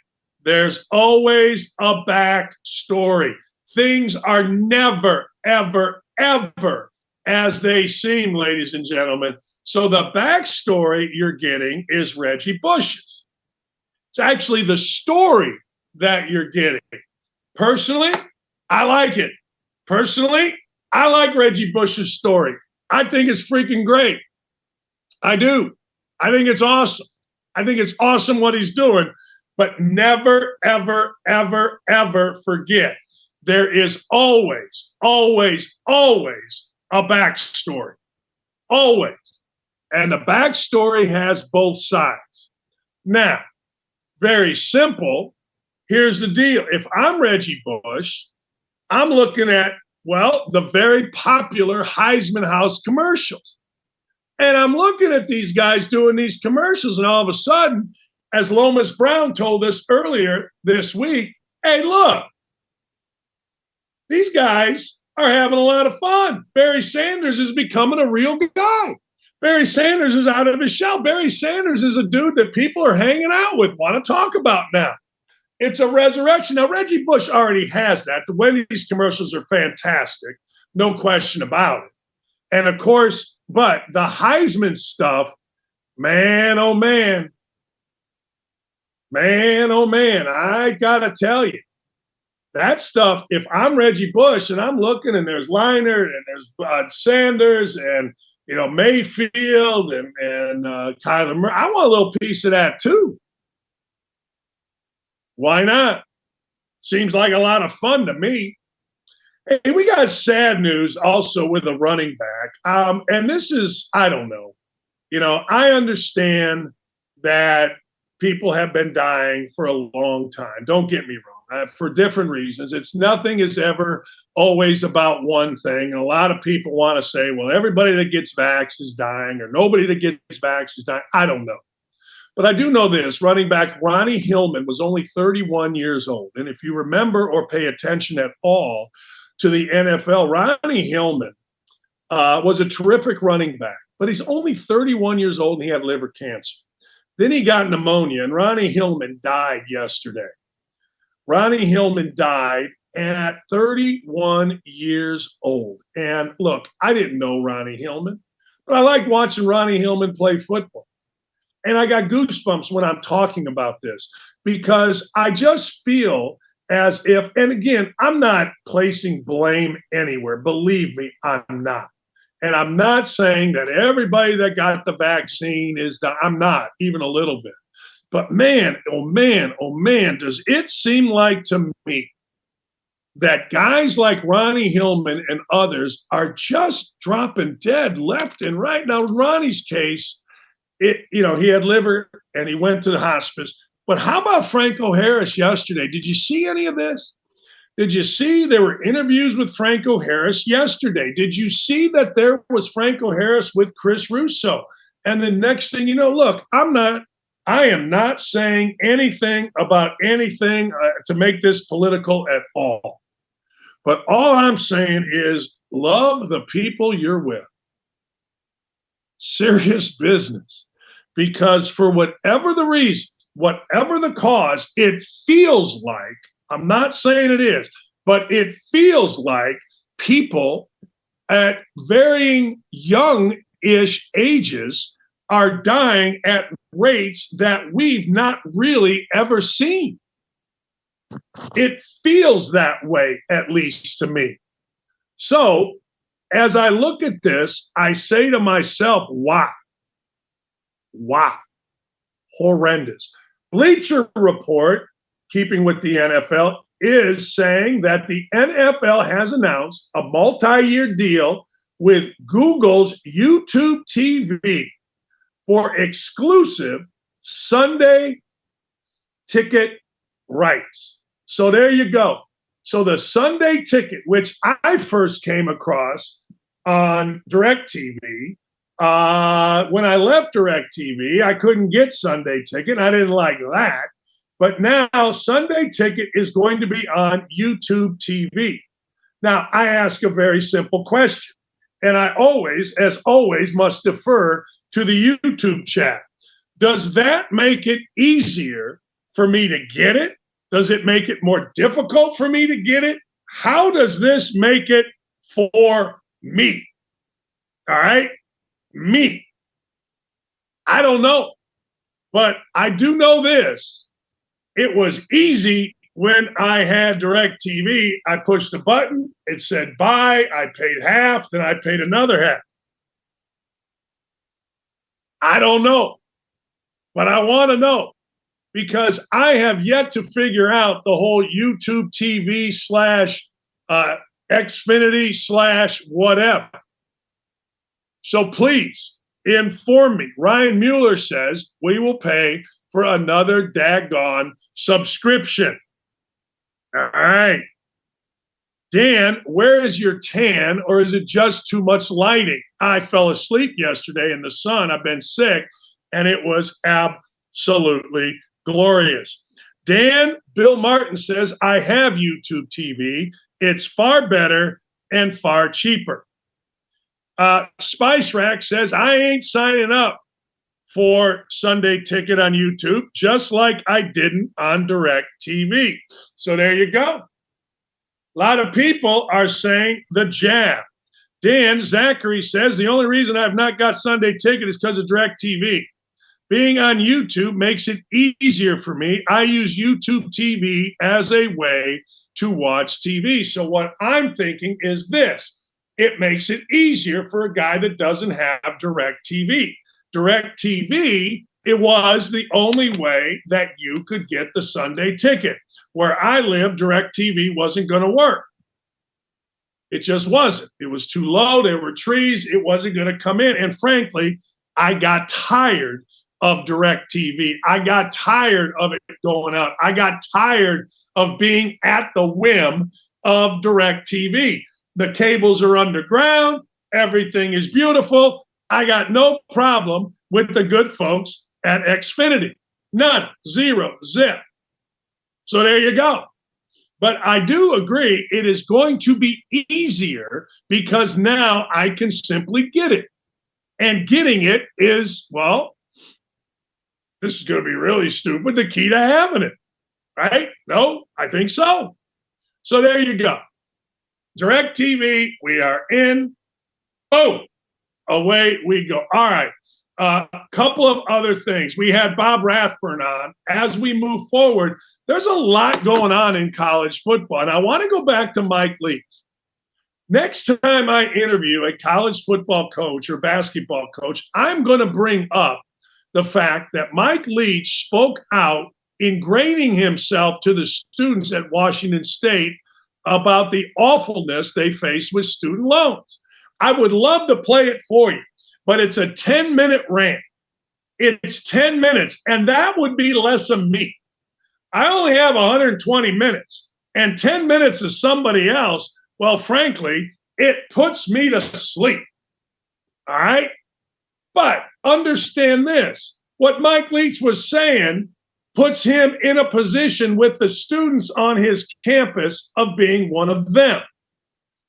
there's always a backstory. Things are never, ever, ever as they seem, ladies and gentlemen. So the backstory you're getting is Reggie Bush's. It's actually the story that you're getting. Personally, I like it. Personally, I like Reggie Bush's story. I think it's freaking great. I do. I think it's awesome. I think it's awesome what he's doing. But never, ever, ever, ever forget there is always, always, always a backstory. Always. And the backstory has both sides. Now, very simple. Here's the deal. If I'm Reggie Bush, I'm looking at, well, the very popular Heisman House commercials. And I'm looking at these guys doing these commercials, and all of a sudden, as Lomas Brown told us earlier this week, hey, look, these guys are having a lot of fun. Barry Sanders is becoming a real guy. Barry Sanders is out of his shell. Barry Sanders is a dude that people are hanging out with, want to talk about now. It's a resurrection. Now, Reggie Bush already has that. The Wendy's commercials are fantastic. No question about it. And, of course, but the Heisman stuff, man, oh, man. Man, oh, man, I got to tell you, that stuff, if I'm Reggie Bush and I'm looking and there's Leinart and there's Sanders and, you know, Mayfield and Kyler Murray, I want a little piece of that too. Why not? Seems like a lot of fun to me. Hey, we got sad news also with a running back. And this is, I don't know. You know, I understand that people have been dying for a long time. Don't get me wrong. For different reasons. Nothing is ever always about one thing. And a lot of people want to say, well, everybody that gets vaxxed is dying, or nobody that gets vaxxed is dying. I don't know. But I do know this. Running back Ronnie Hillman was only 31 years old. And if you remember or pay attention at all to the NFL, Ronnie Hillman was a terrific running back. But he's only 31 years old and he had liver cancer. Then he got pneumonia, and Ronnie Hillman died yesterday. Ronnie Hillman died at 31 years old. And look, I didn't know Ronnie Hillman, but I like watching Ronnie Hillman play football. And I got goosebumps when I'm talking about this because I just feel as if, and again, I'm not placing blame anywhere. Believe me, I'm not. And I'm not saying that everybody that got the vaccine is, I'm not even a little bit. But man, oh man, oh man, does it seem like to me that guys like Ronnie Hillman and others are just dropping dead left and right. Now, in Ronnie's case, he had liver and he went to the hospice. But how about Franco Harris yesterday? Did you see any of this? Did you see there were interviews with Franco Harris yesterday? Did you see that there was Franco Harris with Chris Russo? And the next thing you know, look, I am not saying anything about anything to make this political at all. But all I'm saying is love the people you're with. Serious business. Because for whatever the reason, whatever the cause, it feels like, I'm not saying it is, but it feels like people at varying young-ish ages are dying at rates that we've not really ever seen. It feels that way, at least to me. So as I look at this, I say to myself, wow, horrendous. Bleacher Report, keeping with the NFL, is saying that the NFL has announced a multi-year deal with Google's YouTube TV for exclusive Sunday ticket rights. So there you go. So the Sunday ticket, which I first came across on DirecTV, when I left DirecTV, I couldn't get Sunday ticket. I didn't like that. But now Sunday ticket is going to be on YouTube TV. Now, I ask a very simple question, and I always, as always, must defer to the YouTube chat. Does that make it easier for me to get it? Does it make it more difficult for me to get it? How does this make it for me? All right? Me. I don't know. But I do know this. It was easy when I had DirecTV. I pushed the button. It said buy. I paid half. Then I paid another half. I don't know. But I want to know. Because I have yet to figure out the whole YouTube TV / Xfinity / whatever. So please inform me. Ryan Mueller says we will pay for another daggone subscription. All right. Dan, where is your tan, or is it just too much lighting? I fell asleep yesterday in the sun. I've been sick, and it was absolutely glorious. Dan, Bill Martin says, I have YouTube TV. It's far better and far cheaper. Spice Rack says, I ain't signing up for Sunday ticket on YouTube, just like I didn't on DirecTV. So there you go. A lot of people are saying the jab. Dan Zachary says, the only reason I've not got Sunday ticket is because of DirecTV. Being on YouTube makes it easier for me. I use YouTube TV as a way to watch TV. So what I'm thinking is this. It makes it easier for a guy that doesn't have DirecTV. DirecTV, it was the only way that you could get the Sunday ticket. Where I live, DirecTV wasn't going to work. It just wasn't. It was too low. There were trees. It wasn't going to come in. And frankly, I got tired of DirecTV. I got tired of it going out. I got tired of being at the whim of DirecTV. The cables are underground. Everything is beautiful. I got no problem with the good folks at Xfinity. None. Zero. Zip. So there you go. But I do agree it is going to be easier because now I can simply get it. And getting it is, well, this is going to be really stupid, the key to having it. Right? No, I think so. So there you go. DirecTV, we are in. Boom. Away we go. All right. A couple of other things. We had Bob Rathburn on. As we move forward, there's a lot going on in college football. And I want to go back to Mike Leach. Next time I interview a college football coach or basketball coach, I'm going to bring up the fact that Mike Leach spoke out, ingraining himself to the students at Washington State about the awfulness they face with student loans. I would love to play it for you, but it's a 10-minute rant. It's 10 minutes, and that would be less of me. I only have 120 minutes, and 10 minutes of somebody else, well, frankly, it puts me to sleep. All right? But understand this. What Mike Leach was saying puts him in a position with the students on his campus of being one of them.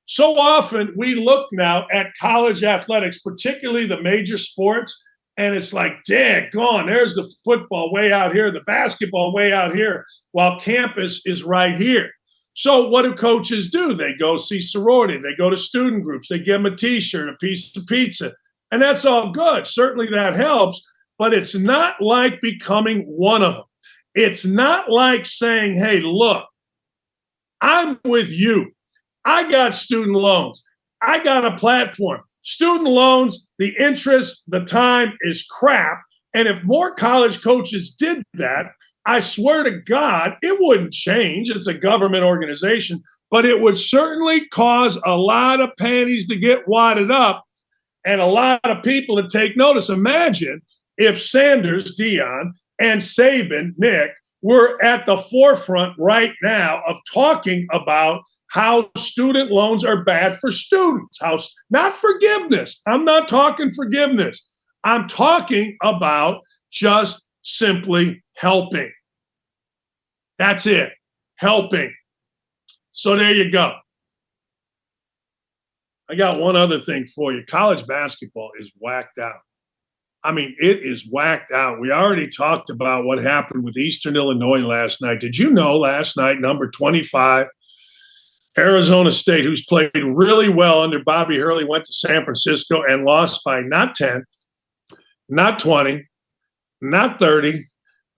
So often we look now at college athletics, particularly the major sports, and it's like, daggone, there's the football way out here, the basketball way out here, while campus is right here. So what do coaches do? They go see sorority. They go to student groups. They give them a T-shirt, a piece of pizza. And that's all good. Certainly that helps. But it's not like becoming one of them. It's not like saying, hey, look, I'm with you. I got student loans. I got a platform. Student loans, the interest, the time is crap. And if more college coaches did that, I swear to God, it wouldn't change. It's a government organization, but it would certainly cause a lot of panties to get wadded up and a lot of people to take notice. Imagine if Sanders, Deion, and Saban, Nick, were at the forefront right now of talking about how student loans are bad for students. Not forgiveness. I'm not talking forgiveness. I'm talking about just simply helping. That's it. Helping. So there you go. I got one other thing for you. College basketball is whacked out. I mean, it is whacked out. We already talked about what happened with Eastern Illinois last night. Did you know last night, number 25, Arizona State, who's played really well under Bobby Hurley, went to San Francisco and lost by not 10, not 20, not 30,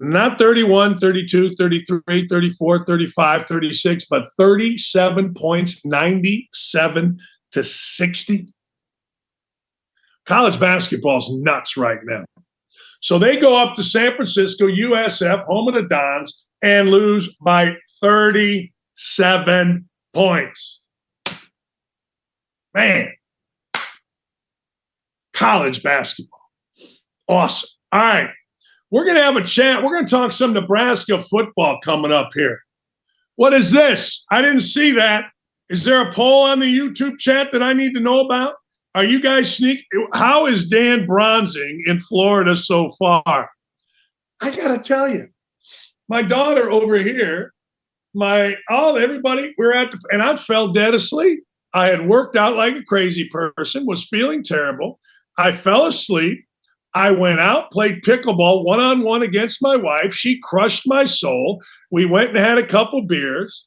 not 31, 32, 33, 34, 35, 36, but 37 points, 97 to 60. College basketball's nuts right now. So they go up to San Francisco, USF, home of the Dons, and lose by 37 points. Man, college basketball. Awesome. All right. We're going to have a chat. We're going to talk some Nebraska football coming up here. What is this? I didn't see that. Is there a poll on the YouTube chat that I need to know about? Are you guys How is Dan bronzing in Florida so far? I got to tell you, my daughter over here, everybody, and I fell dead asleep. I had worked out like a crazy person, was feeling terrible. I fell asleep. I went out, played pickleball one-on-one against my wife. She crushed my soul. We went and had a couple beers.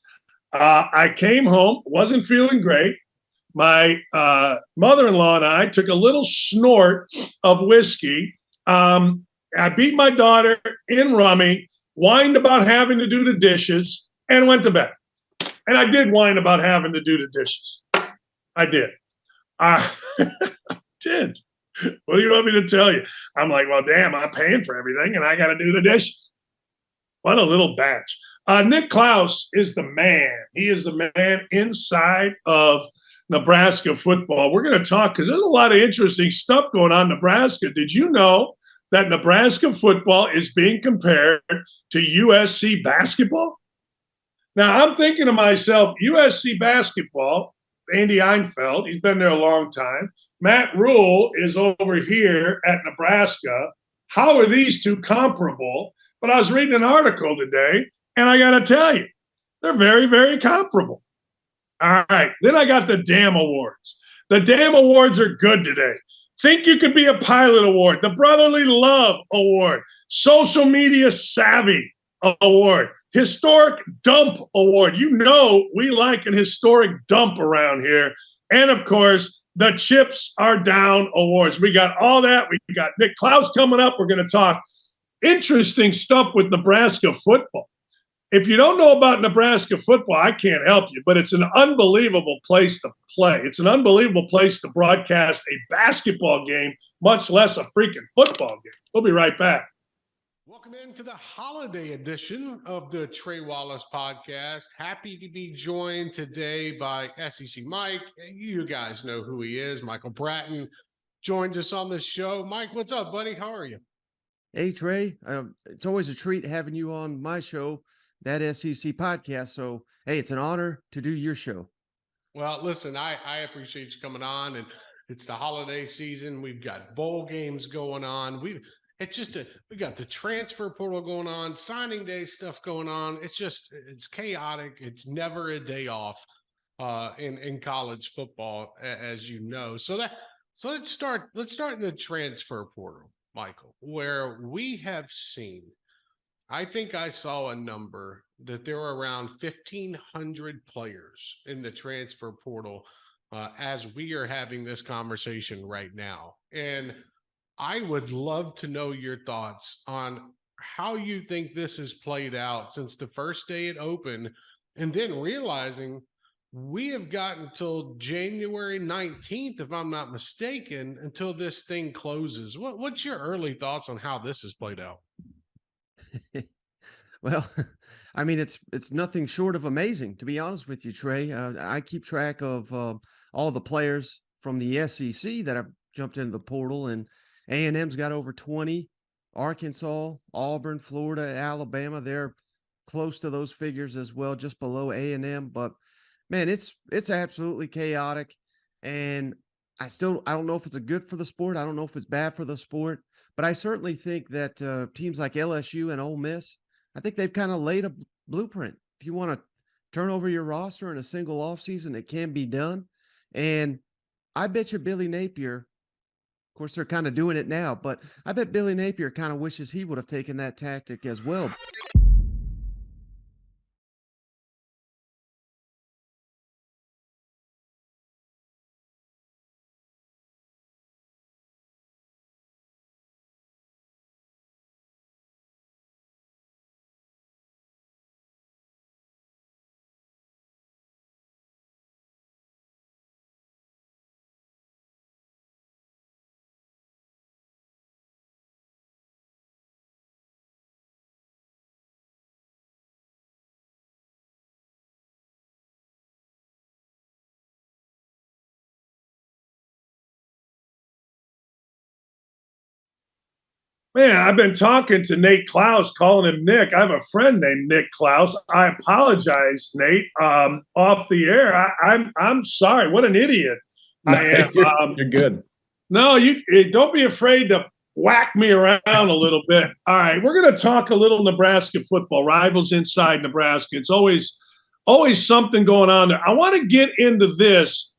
I came home, wasn't feeling great. My mother-in-law and I took a little snort of whiskey. I beat my daughter in rummy, whined about having to do the dishes, and went to bed. And I did whine about having to do the dishes. I did. I did. What do you want me to tell you? I'm like, well, damn, I'm paying for everything, and I got to do the dishes. What a little batch. Nick Klaus is the man. He is the man inside of Nebraska football. We're going to talk because there's a lot of interesting stuff going on in Nebraska. Did you know that Nebraska football is being compared to USC basketball? Now, I'm thinking to myself, USC basketball, Andy Einfeld, he's been there a long time. Matt Rule is over here at Nebraska. How are these two comparable? But I was reading an article today, and I got to tell you, they're very, very comparable. All right. Then I got the damn awards. The damn awards are good today. Think You Could Be a Pilot Award, the Brotherly Love Award, Social Media Savvy Award, Historic Dump Award. You know we like an historic dump around here. And, of course, the Chips Are Down Awards. We got all that. We got Nick Klaus coming up. We're going to talk interesting stuff with Nebraska football. If you don't know about Nebraska football, I can't help you, but it's an unbelievable place to play. It's an unbelievable place to broadcast a basketball game, much less a freaking football game. We'll be right back. Welcome into the holiday edition of the Trey Wallace podcast. Happy to be joined today by SEC Mike. You guys know who he is. Michael Bratton joins us on the show. Mike, what's up, buddy? How are you? Hey, Trey, it's always a treat having you on my show, that SEC podcast. So, hey, it's an honor to do your show. Well, listen, I appreciate you coming on, and it's the holiday season. We've got bowl games going on. We got the transfer portal going on, signing day stuff going on. It's chaotic. It's never a day off in college football, as you know. So let's start in the transfer portal, Michael, where we have seen. I think I saw a number that there were around 1,500 players in the transfer portal as we are having this conversation right now. And I would love to know your thoughts on how you think this has played out since the first day it opened, and then realizing we have got until January 19th, if I'm not mistaken, until this thing closes. What's your early thoughts on how this has played out? Well, I mean, it's nothing short of amazing, to be honest with you, Trey. I keep track of all the players from the SEC that have jumped into the portal, and A&M's got over 20. Arkansas, Auburn, Florida, Alabama, they're close to those figures as well, just below A&M. But man, it's absolutely chaotic, and I don't know if it's a good for the sport. I don't know if it's bad for the sport, but I certainly think that teams like LSU and Ole Miss, I think they've kind of laid a blueprint. If you want to turn over your roster in a single offseason, it can be done. And I bet you Billy Napier, of course, they're kind of doing it now, but I bet Billy Napier kind of wishes he would have taken that tactic as well. Man, I've been talking to Nate Klaus, calling him Nick. I have a friend named Nick Klaus. I apologize, Nate, off the air. I'm sorry. What an idiot I am. You're good. No, you don't be afraid to whack me around a little bit. All right, we're going to talk a little Nebraska football, rivals inside Nebraska. It's always something going on there. I want to get into this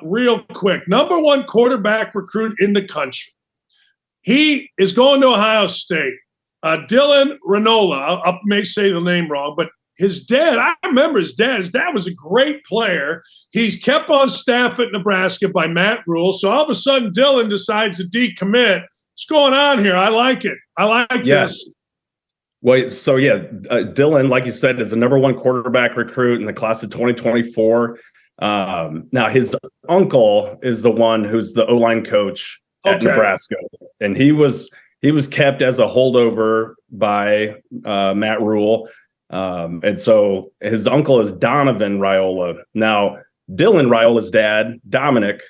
real quick. Number one quarterback recruit in the country. He is going to Ohio State. Dylan Ranola, I may say the name wrong, but his dad, I remember his dad. His dad was a great player. He's kept on staff at Nebraska by Matt Rule. So all of a sudden, Dylan decides to decommit. What's going on here? I like it. I like this. Well, so Dylan, like you said, is the number one quarterback recruit in the class of 2024. Now, his uncle is the one who's the O-line coach at Nebraska, and he was kept as a holdover by Matt Rule, and so his uncle is Donovan Raiola. Now, Dylan Raiola's dad, Dominic,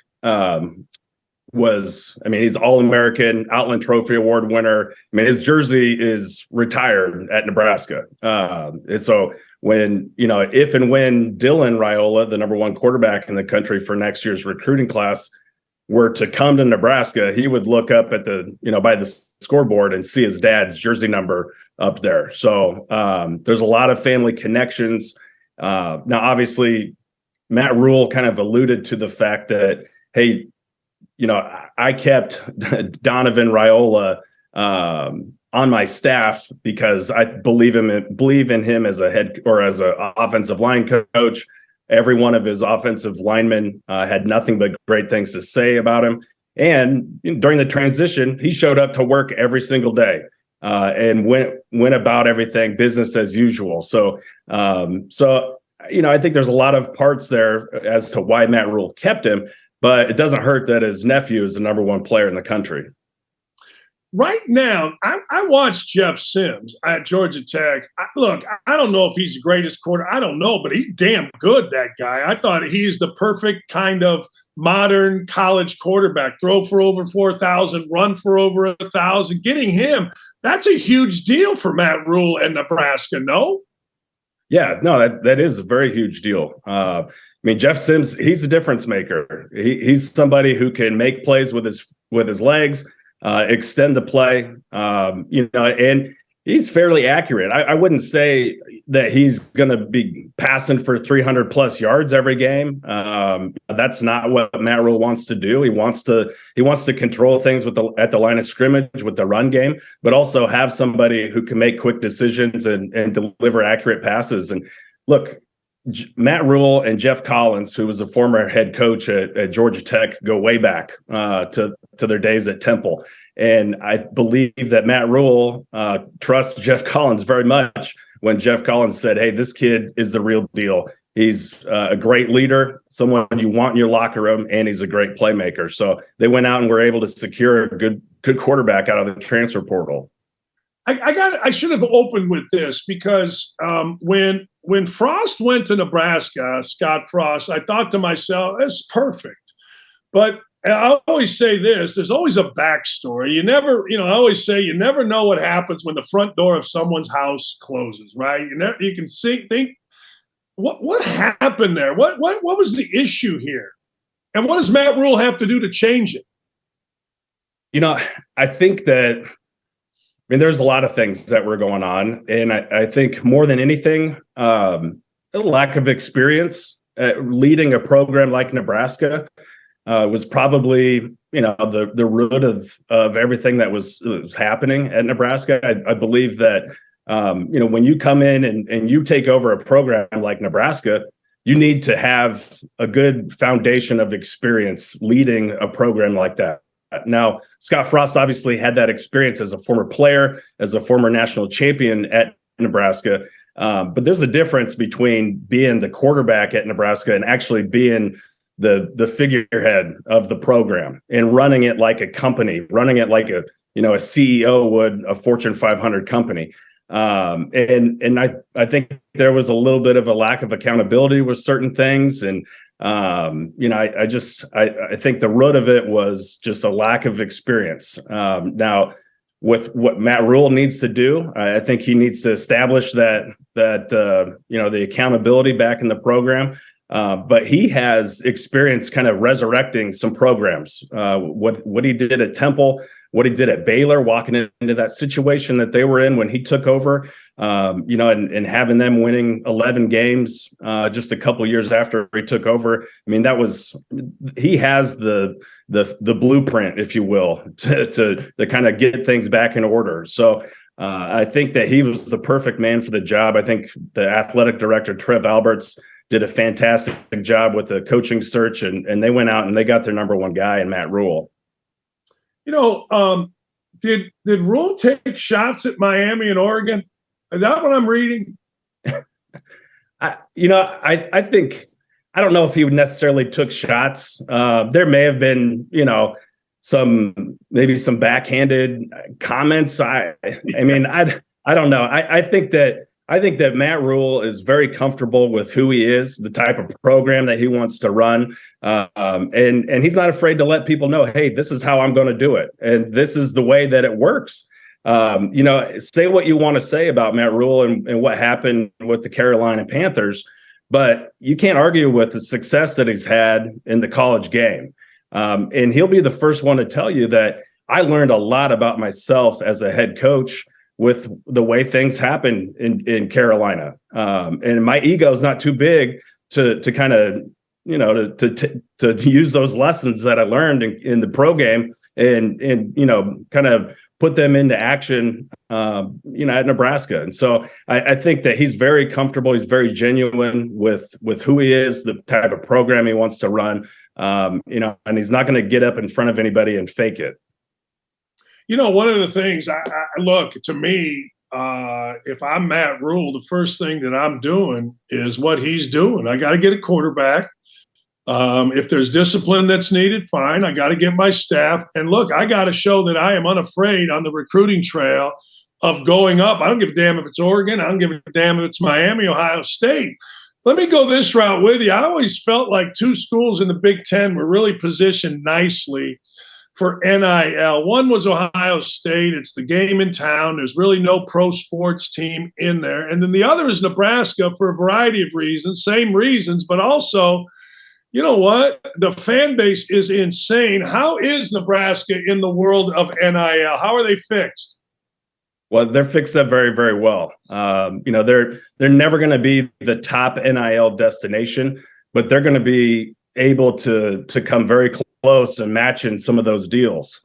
he's All-American, Outland Trophy Award winner. I mean, his jersey is retired at Nebraska, and so if and when Dylan Raiola, the number one quarterback in the country for next year's recruiting class, were to come to Nebraska, he would look up at by the scoreboard and see his dad's jersey number up there. So there's a lot of family connections. Now, obviously, Matt Rule kind of alluded to the fact that, hey, I kept Donovan Raiola on my staff because I believe in him as a head or as an offensive line coach. Every one of his offensive linemen had nothing but great things to say about him. And during the transition, he showed up to work every single day and went about everything business as usual. So I think there's a lot of parts there as to why Matt Rule kept him, but it doesn't hurt that his nephew is the number one player in the country. right now, I watched Jeff Sims at Georgia Tech. I don't know if he's the greatest quarter. I don't know, but he's damn good, that guy. I thought he's the perfect kind of modern college quarterback. Throw for over 4,000, run for over 1,000. Getting him, that's a huge deal for Matt Rule and Nebraska, no? Yeah, no, that is a very huge deal. I mean, Jeff Sims, he's a difference maker. He's somebody who can make plays with his legs, extend the play, and he's fairly accurate. I wouldn't say that he's going to be passing for 300 plus yards every game. That's not what Matt Rule wants to do. He wants to control things at the line of scrimmage with the run game, but also have somebody who can make quick decisions and deliver accurate passes. And look, Matt Rule and Jeff Collins, who was a former head coach at Georgia Tech, go way back to their days at Temple. And I believe that Matt Rule trusts Jeff Collins very much when Jeff Collins said, hey, this kid is the real deal. He's a great leader, someone you want in your locker room, and he's a great playmaker. So they went out and were able to secure a good quarterback out of the transfer portal. I should have opened with this because when Frost went to Nebraska, Scott Frost, I thought to myself, that's perfect. But I always say this, there's always a backstory. I always say you never know what happens when the front door of someone's house closes, right? You can think, what happened there? What was the issue here? And what does Matt Rule have to do to change it? I think that, there's a lot of things that were going on. And I think more than anything, a lack of experience leading a program like Nebraska was probably, the root of everything that was happening at Nebraska. I believe that, when you come in and you take over a program like Nebraska, you need to have a good foundation of experience leading a program like that. Now, Scott Frost obviously had that experience as a former player, as a former national champion at Nebraska. But there's a difference between being the quarterback at Nebraska and actually being the figurehead of the program and running it like a company, running it like a CEO would a Fortune 500 company. And I think there was a little bit of a lack of accountability with certain things. And, I think the root of it was just a lack of experience. Now, with what Matt Rule needs to do, I think he needs to establish that the accountability back in the program. But he has experience kind of resurrecting some programs. What he did at Temple, what he did at Baylor, walking into that situation that they were in when he took over, and having them winning 11 games just a couple years after he took over. He has the blueprint, if you will, to kind of get things back in order. So I think that he was the perfect man for the job. I think the athletic director, Trev Alberts, did a fantastic job with the coaching search, and they went out and they got their number one guy in Matt Rule. Did Rule take shots at Miami and Oregon? Is that what I'm reading? I think, I don't know if he necessarily took shots. There may have been, some backhanded comments. I don't know. I think that Matt Rule is very comfortable with who he is, the type of program that he wants to run. And he's not afraid to let people know, hey, this is how I'm going to do it. And this is the way that it works. Say what you want to say about Matt Rule and what happened with the Carolina Panthers, but you can't argue with the success that he's had in the college game. And he'll be the first one to tell you that I learned a lot about myself as a head coach with the way things happen in Carolina. And my ego is not too big to kind of, to use those lessons that I learned in the pro game and kind of put them into action, at Nebraska. And so I think that he's very comfortable. He's very genuine with who he is, the type of program he wants to run, and he's not going to get up in front of anybody and fake it. One of the things I look to me, if I'm Matt Rule, the first thing that I'm doing is what he's doing. I got to get a quarterback. If there's discipline that's needed, fine. I got to get my staff. And look, I got to show that I am unafraid on the recruiting trail of going up. I don't give a damn if it's Oregon. I don't give a damn if it's Miami, Ohio State. Let me go this route with you. I always felt like two schools in the Big Ten were really positioned nicely for NIL. One was Ohio State. It's the game in town. There's really no pro sports team in there. And then the other is Nebraska for a variety of reasons, same reasons, but also, you know what? The fan base is insane. How is Nebraska in the world of NIL? How are they fixed? Well, they're fixed up very, very well. They're never going to be the top NIL destination, but they're going to be able to come very close and matching some of those deals.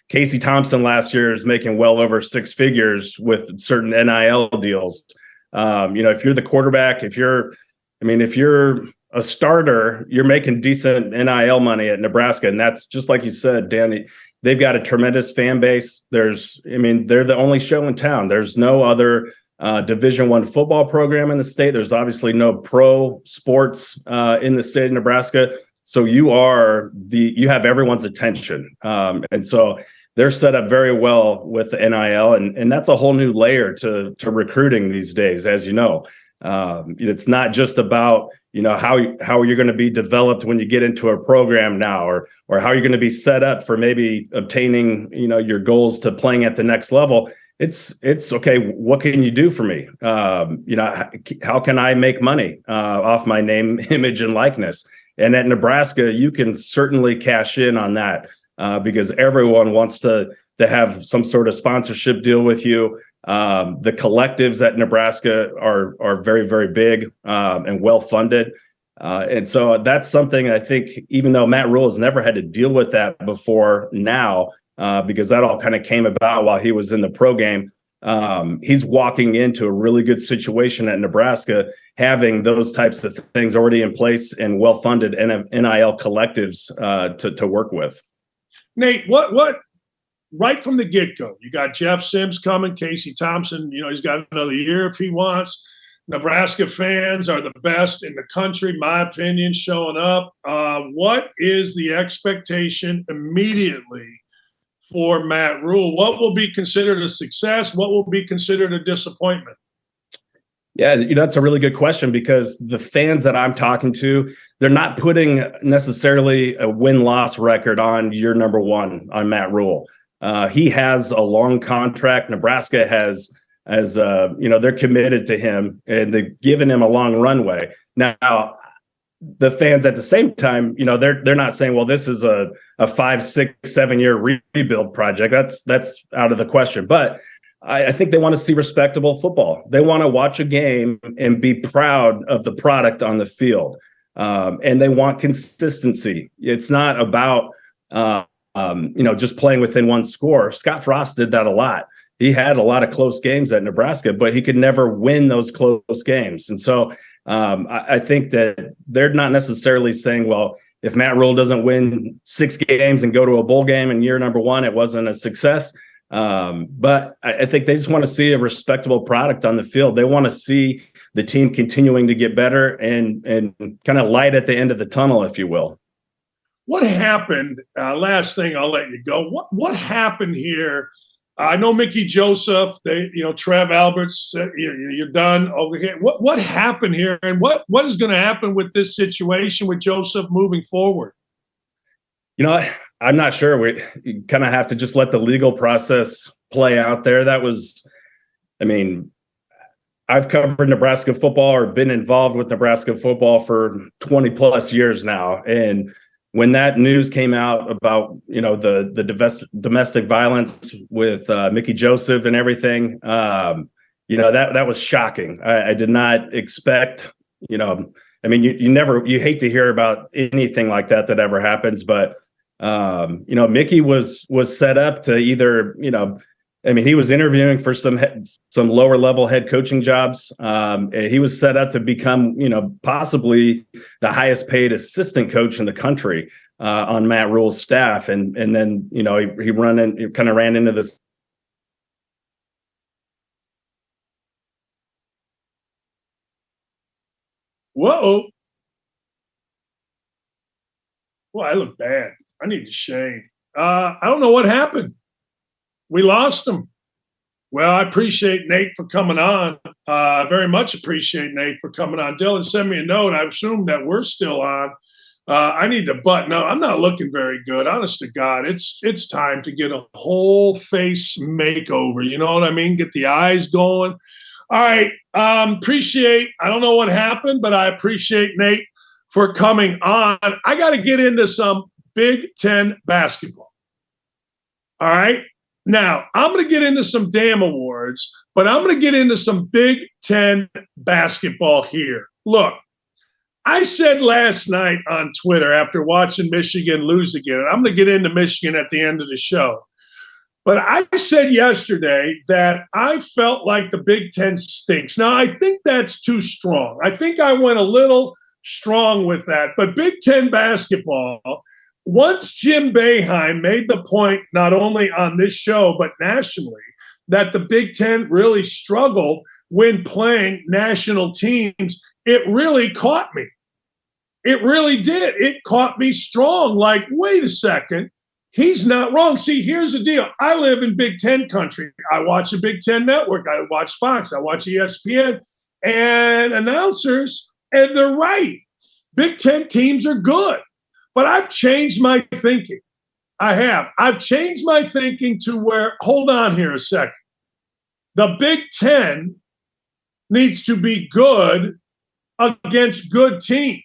Casey Thompson last year is making well over six figures with certain NIL deals. If you're the quarterback, if you're a starter, you're making decent NIL money at Nebraska. And that's just like you said, Danny, they've got a tremendous fan base. They're the only show in town. There's no other Division I football program in the state. There's obviously no pro sports in the state of Nebraska. So you have everyone's attention. And so they're set up very well with the NIL. And that's a whole new layer to recruiting these days, as you know. It's not just about how you're going to be developed when you get into a program now, or how you're going to be set up for maybe obtaining your goals to playing at the next level. It's okay. What can you do for me? How can I make money off my name, image, and likeness? And at Nebraska, you can certainly cash in on that because everyone wants to have some sort of sponsorship deal with you. The collectives at Nebraska are very, very big and well funded. And so that's something I think, even though Matt Rule has never had to deal with that before now, because that all kind of came about while he was in the pro game. He's walking into a really good situation at Nebraska, having those types of things already in place and well funded NIL collectives to work with. Nate, what? Right from the get-go, you got Jeff Sims coming, Casey Thompson, he's got another year if he wants. Nebraska fans are the best in the country, my opinion, showing up. What is the expectation immediately for Matt Rule? What will be considered a success? What will be considered a disappointment? Yeah, that's a really good question, because the fans that I'm talking to, they're not putting necessarily a win-loss record on year number one on Matt Rule. He has a long contract. Nebraska has they're committed to him and they've given him a long runway. Now, the fans at the same time, they're not saying, well, this is a 5, 6, 7 year rebuild project. That's out of the question. But I think they want to see respectable football. They want to watch a game and be proud of the product on the field. And they want consistency. It's not about just playing within one score. Scott Frost did that a lot. He had a lot of close games at Nebraska, but he could never win those close games. And so I think that they're not necessarily saying, well, if Matt Rule doesn't win 6 games and go to a bowl game in year number one, it wasn't a success. But I think they just want to see a respectable product on the field. They want to see the team continuing to get better and kind of light at the end of the tunnel, if you will. What happened? Last thing, I'll let you go. What happened here? I know Mickey Joseph. Trev Alberts said, you're done over here. What happened here, and what is going to happen with this situation with Joseph moving forward? I'm not sure. We kind of have to just let the legal process play out there. I've covered Nebraska football or been involved with Nebraska football for 20 plus years now, and when that news came out about, the domestic violence with Mickey Joseph and everything, that was shocking. I did not expect, you hate to hear about anything like that ever happens, but, Mickey was set up to either, he was interviewing for some lower level head coaching jobs. He was set up to become, possibly the highest paid assistant coach in the country on Matt Rule's staff. And then, he kind of ran into this. Whoa. Well, I look bad. I need to shave. I don't know what happened. We lost him. Well, I appreciate Nate for coming on. Very much appreciate Nate for coming on. Dylan sent me a note. I assume that we're still on. I need to button up. I'm not looking very good. Honest to God, it's time to get a whole face makeover. You know what I mean? Get the eyes going. All right. Appreciate. I don't know what happened, but I appreciate Nate for coming on. I got to get into some Big Ten basketball. All right. Now, I'm going to get into some damn awards, but I'm going to get into some Big Ten basketball here. Look, I said last night on Twitter after watching Michigan lose again, and I'm going to get into Michigan at the end of the show, but I said yesterday that I felt like the Big Ten stinks. Now, I think that's too strong. I think I went a little strong with that, but Big Ten basketball, once Jim Boeheim made the point, not only on this show, but nationally, that the Big Ten really struggled when playing national teams, it really caught me. It really did. It caught me strong. Like, wait a second. He's not wrong. See, here's the deal. I live in Big Ten country. I watch a Big Ten network. I watch Fox. I watch ESPN and announcers, and they're right. Big Ten teams are good. But I've changed my thinking. I have. I've changed my thinking to where, hold on here a second. The Big Ten needs to be good against good teams.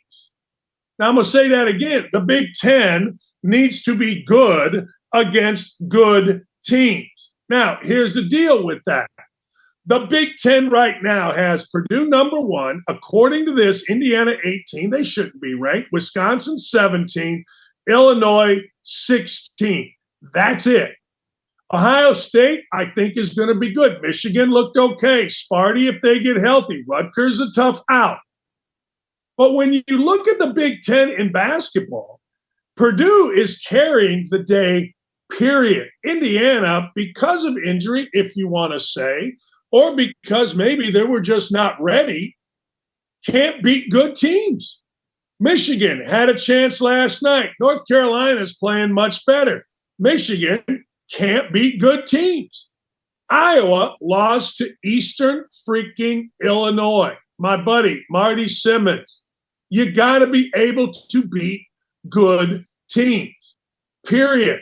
Now, I'm going to say that again. The Big Ten needs to be good against good teams. Now, here's the deal with that. The Big Ten right now has Purdue number 1. According to this, Indiana 18. They shouldn't be ranked. Wisconsin 17. Illinois 16. That's it. Ohio State, I think, is going to be good. Michigan looked okay. Sparty, if they get healthy. Rutgers a tough out. But when you look at the Big Ten in basketball, Purdue is carrying the day, period. Indiana, because of injury, if you want to say, or because maybe they were just not ready, can't beat good teams. Michigan had a chance last night. North Carolina is playing much better. Michigan can't beat good teams. Iowa lost to Eastern freaking Illinois. My buddy, Marty Simmons. You got to be able to beat good teams, period.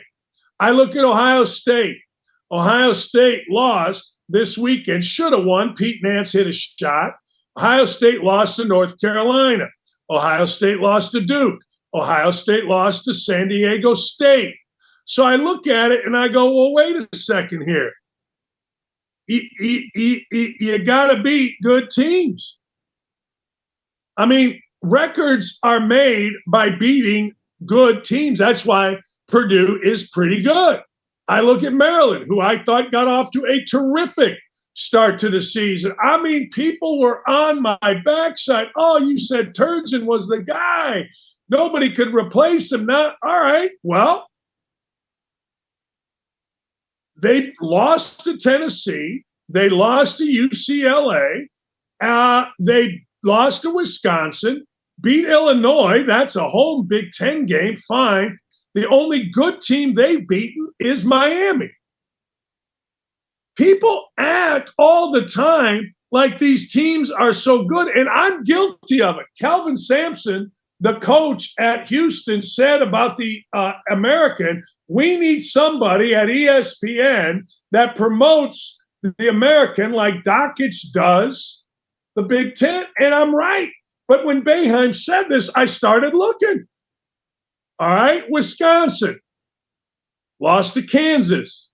I look at Ohio State. Ohio State lost this weekend, should have won. Pete Nance hit a shot. Ohio State lost to North Carolina. Ohio State lost to Duke. Ohio State lost to San Diego State. So I look at it and I go, well, wait a second here. You got to beat good teams. I mean, records are made by beating good teams. That's why Purdue is pretty good. I look at Maryland, who I thought got off to a terrific start to the season. I mean, people were on my backside. Oh, you said Turgeon was the guy. Nobody could replace him. Now, all right, well, they lost to Tennessee. They lost to UCLA. They lost to Wisconsin, beat Illinois. That's a home Big Ten game. Fine. The only good team they've beaten is Miami. People act all the time like these teams are so good, and I'm guilty of it. Kelvin Sampson, the coach at Houston, said about the American, we need somebody at ESPN that promotes the American like Dakich does the Big Ten, and I'm right. But when Boeheim said this, I started looking. All right, Wisconsin lost to Kansas,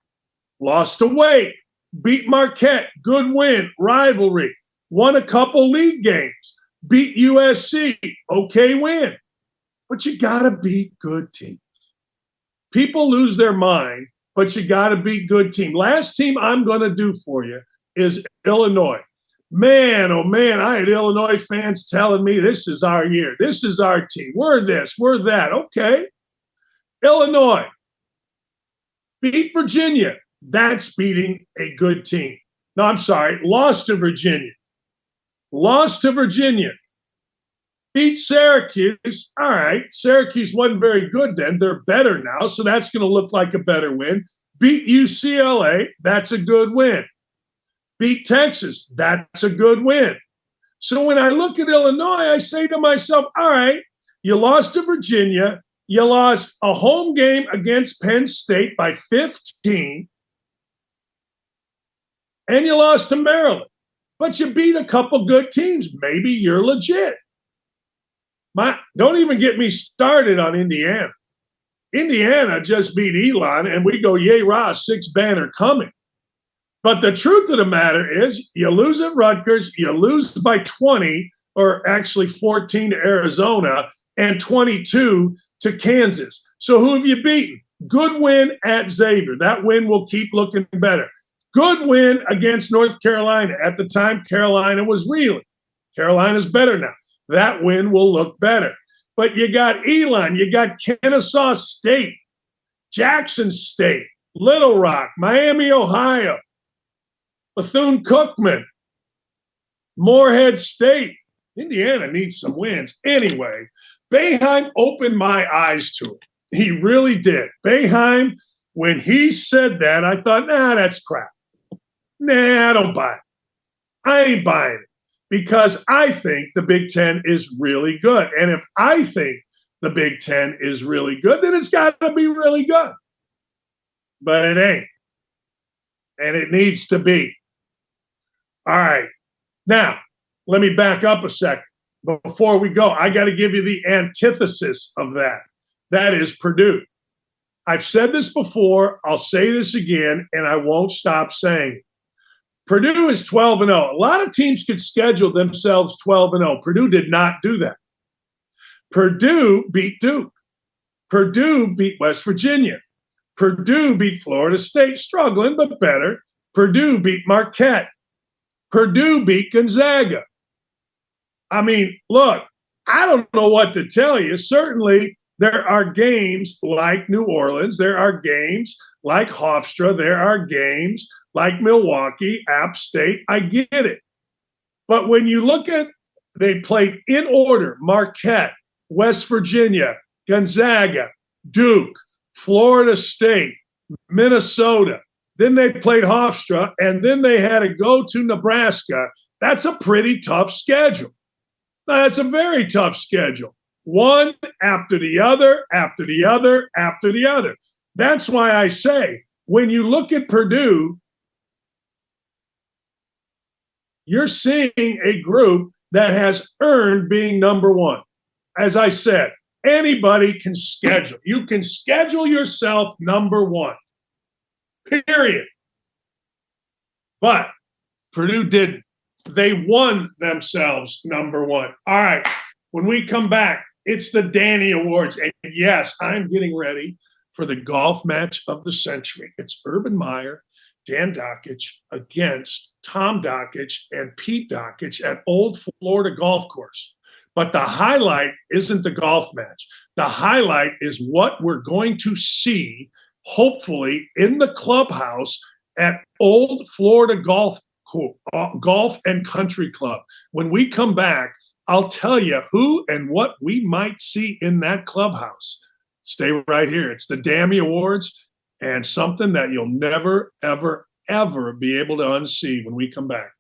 lost to Wake, beat Marquette, good win, rivalry, won a couple league games, beat USC, okay win. But you got to beat good teams. People lose their mind, but you got to beat good team. Last team I'm going to do for you is Illinois. Man, oh man, I had Illinois fans telling me this is our year. This is our team. We're this, we're that. Okay. Illinois beat Virginia. That's beating a good team. No, I'm sorry. Lost to Virginia. Lost to Virginia. Beat Syracuse. All right. Syracuse wasn't very good then. They're better now, so that's going to look like a better win. Beat UCLA. That's a good win. Beat Texas. That's a good win. So when I look at Illinois, I say to myself, all right, you lost to Virginia. You lost a home game against Penn State by 15. And you lost to Maryland. But you beat a couple good teams. Maybe you're legit. Don't even get me started on Indiana. Indiana just beat Elon, and we go, yay, rah, 6 banner coming. But the truth of the matter is you lose at Rutgers, you lose by 20, or actually 14 to Arizona, and 22 to Kansas. So who have you beaten? Good win at Xavier. That win will keep looking better. Good win against North Carolina. At the time, Carolina was reeling. Carolina's better now. That win will look better. But you got Elon, you got Kennesaw State, Jackson State, Little Rock, Miami, Ohio, Bethune-Cookman, Morehead State. Indiana needs some wins. Anyway, Boeheim opened my eyes to it. He really did. Boeheim, when he said that, I thought, nah, that's crap. Nah, I don't buy it. I ain't buying it because I think the Big Ten is really good. And if I think the Big Ten is really good, then it's got to be really good. But it ain't. And it needs to be. All right. Now, let me back up a second. Before we go, I got to give you the antithesis of that. That is Purdue. I've said this before. I'll say this again, and I won't stop saying it. Purdue is 12-0. A lot of teams could schedule themselves 12-0. Purdue did not do that. Purdue beat Duke. Purdue beat West Virginia. Purdue beat Florida State, struggling but better. Purdue beat Marquette. Purdue beat Gonzaga. I mean, look, I don't know what to tell you. Certainly, there are games like New Orleans. There are games like Hofstra. There are games like Milwaukee, App State. I get it. But when you look at, they played in order, Marquette, West Virginia, Gonzaga, Duke, Florida State, Minnesota. Then they played Hofstra, and then they had to go to Nebraska. That's a pretty tough schedule. Now, that's a very tough schedule. One after the other, after the other, after the other. That's why I say, when you look at Purdue, you're seeing a group that has earned being number one. As I said, anybody can schedule. You can schedule yourself number one, period. But Purdue didn't. They won themselves number one. All right, when we come back, it's the Danny Awards. And yes, I'm getting ready for the golf match of the century. It's Urban Meyer, Dan Dakich against Tom Dakich and Pete Dakich at Old Florida Golf Course. But the highlight isn't the golf match. The highlight is what we're going to see, hopefully, in the clubhouse at Old Florida Golf and Country Club. When we come back, I'll tell you who and what we might see in that clubhouse. Stay right here. It's the Dammy Awards and something that you'll never, ever, ever be able to unsee when we come back.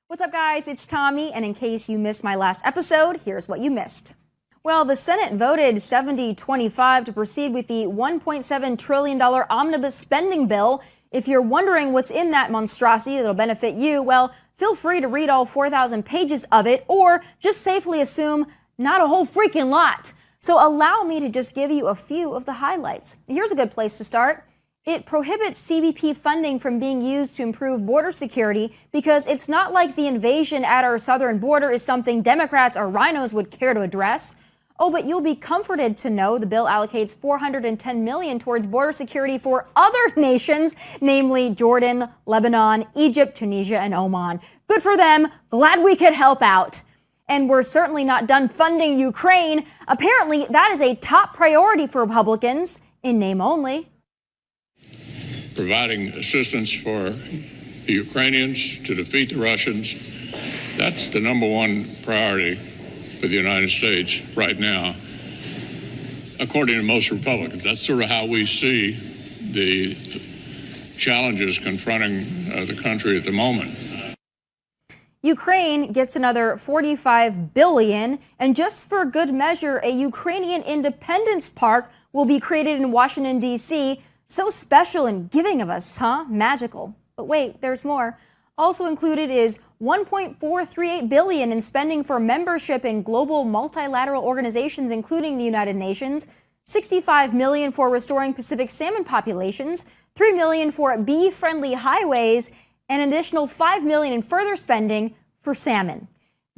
What's up, guys? It's Tommy, and in case you missed my last episode, here's what you missed. Well, the Senate voted 70-25 to proceed with the $1.7 trillion omnibus spending bill. If you're wondering what's in that monstrosity that'll benefit you, well, feel free to read all 4,000 pages of it, or just safely assume not a whole freaking lot. So allow me to just give you a few of the highlights. Here's a good place to start. It prohibits CBP funding from being used to improve border security because it's not like the invasion at our southern border is something Democrats or rhinos would care to address. Oh, but you'll be comforted to know the bill allocates $410 million towards border security for other nations, namely Jordan, Lebanon, Egypt, Tunisia, and Oman. Good for them. Glad we could help out. And we're certainly not done funding Ukraine. Apparently, that is a top priority for Republicans, in name only. Providing assistance for the Ukrainians to defeat the Russians, that's the number one priority for the United States right now, according to most Republicans. That's sort of how we see the challenges confronting the country at the moment. Ukraine gets another $45 billion, and just for good measure, a Ukrainian Independence Park will be created in Washington, D.C. So special and giving of us, huh? Magical. But wait, there's more. Also included is $1.438 billion in spending for membership in global multilateral organizations, including the United Nations, $65 million for restoring Pacific salmon populations, $3 million for bee-friendly highways, and an additional $5 million in further spending for salmon.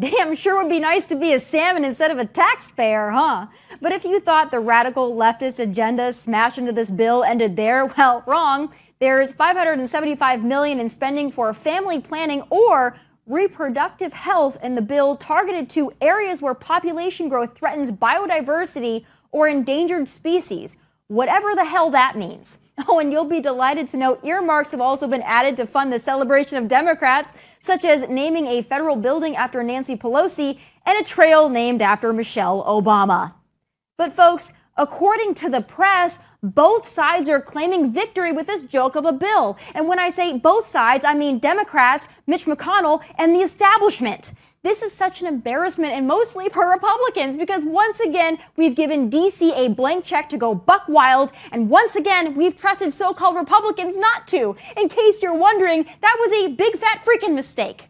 Damn sure would be nice to be a salmon instead of a taxpayer, huh? But if you thought the radical leftist agenda smashed into this bill ended there, well, wrong. There's $575 million in spending for family planning or reproductive health in the bill, targeted to areas where population growth threatens biodiversity or endangered species, whatever the hell that means. Oh, and you'll be delighted to know earmarks have also been added to fund the celebration of Democrats, such as naming a federal building after Nancy Pelosi and a trail named after Michelle Obama. But folks, according to the press, both sides are claiming victory with this joke of a bill. And when I say both sides, I mean Democrats, Mitch McConnell, and the establishment. This is such an embarrassment, and mostly for Republicans, because once again, we've given D.C. a blank check to go buck wild, and once again, we've trusted so-called Republicans not to. In case you're wondering, that was a big fat freaking mistake.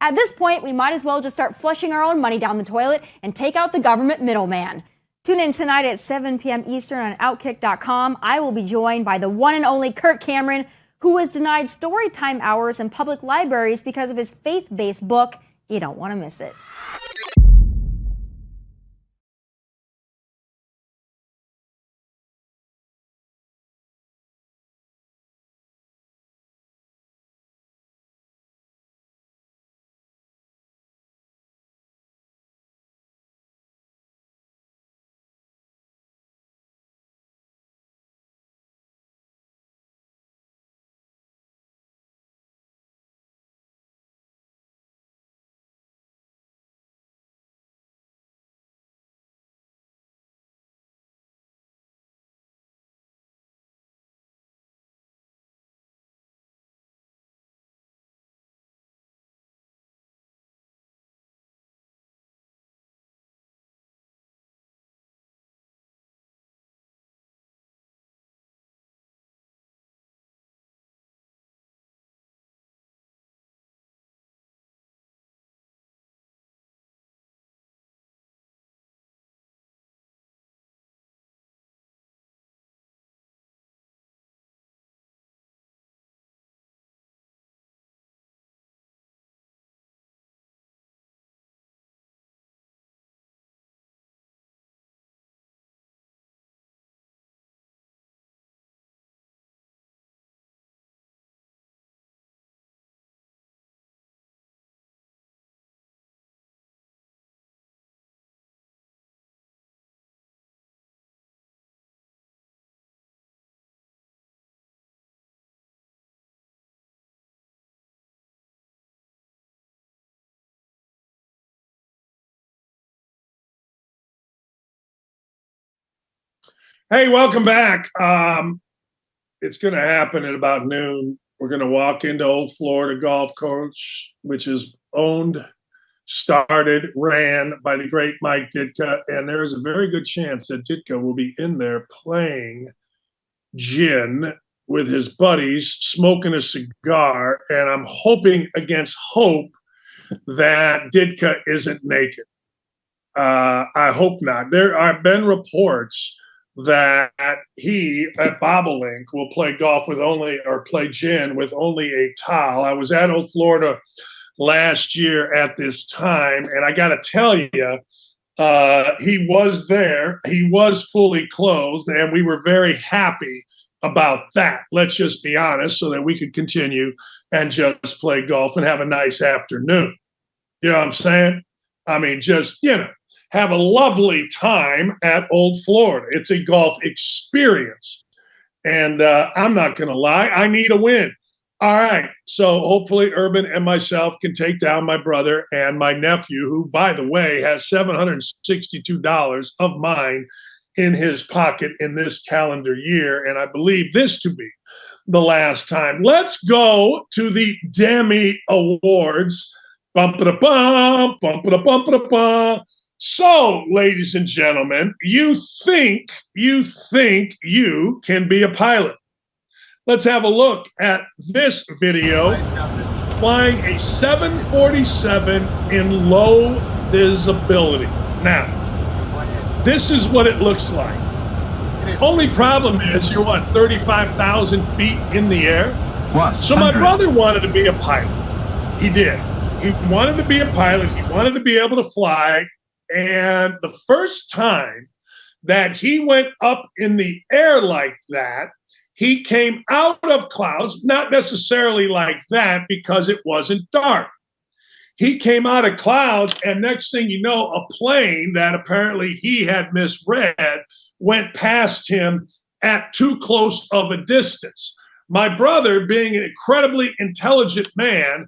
At this point, we might as well just start flushing our own money down the toilet and take out the government middleman. Tune in tonight at 7 p.m. Eastern on Outkick.com. I will be joined by the one and only Kirk Cameron, who was denied story time hours in public libraries because of his faith-based book. You don't want to miss it. Hey, welcome back. It's going to happen at about noon. We're going to walk into Old Florida Golf Course, which is owned, started, ran by the great Mike Ditka. And there is a very good chance that Ditka will be in there playing gin with his buddies, smoking a cigar. And I'm hoping against hope that Ditka isn't naked. I hope not. There have been reports that he at Bobolink will play golf with only, or play gin with only a towel. I was at Old Florida last year at this time, and I got to tell you, he was there. He was fully clothed, and we were very happy about that. Let's just be honest, so that we could continue and just play golf and have a nice afternoon. You know what I'm saying? I mean, just, have a lovely time at Old Florida. It's a golf experience. And I'm not going to lie, I need a win. All right. So hopefully Urban and myself can take down my brother and my nephew, who, by the way, has $762 of mine in his pocket in this calendar year. And I believe this to be the last time. Let's go to the Dammy Awards. Bum-ba-da-bum, bum-ba-da-bum-ba-da-bum. So, ladies and gentlemen, you think you can be a pilot. Let's have a look at this video. Flying a 747 in low visibility. Now, this is what it looks like. Only problem is you're 35,000 feet in the air. So my brother wanted to be a pilot. He did. He wanted to be a pilot. He wanted to be able to fly. And the first time that he went up in the air like that, he came out of clouds, not necessarily like that because it wasn't dark. He came out of clouds, and next thing you know, a plane that apparently he had misread went past him at too close of a distance. My brother, being an incredibly intelligent man,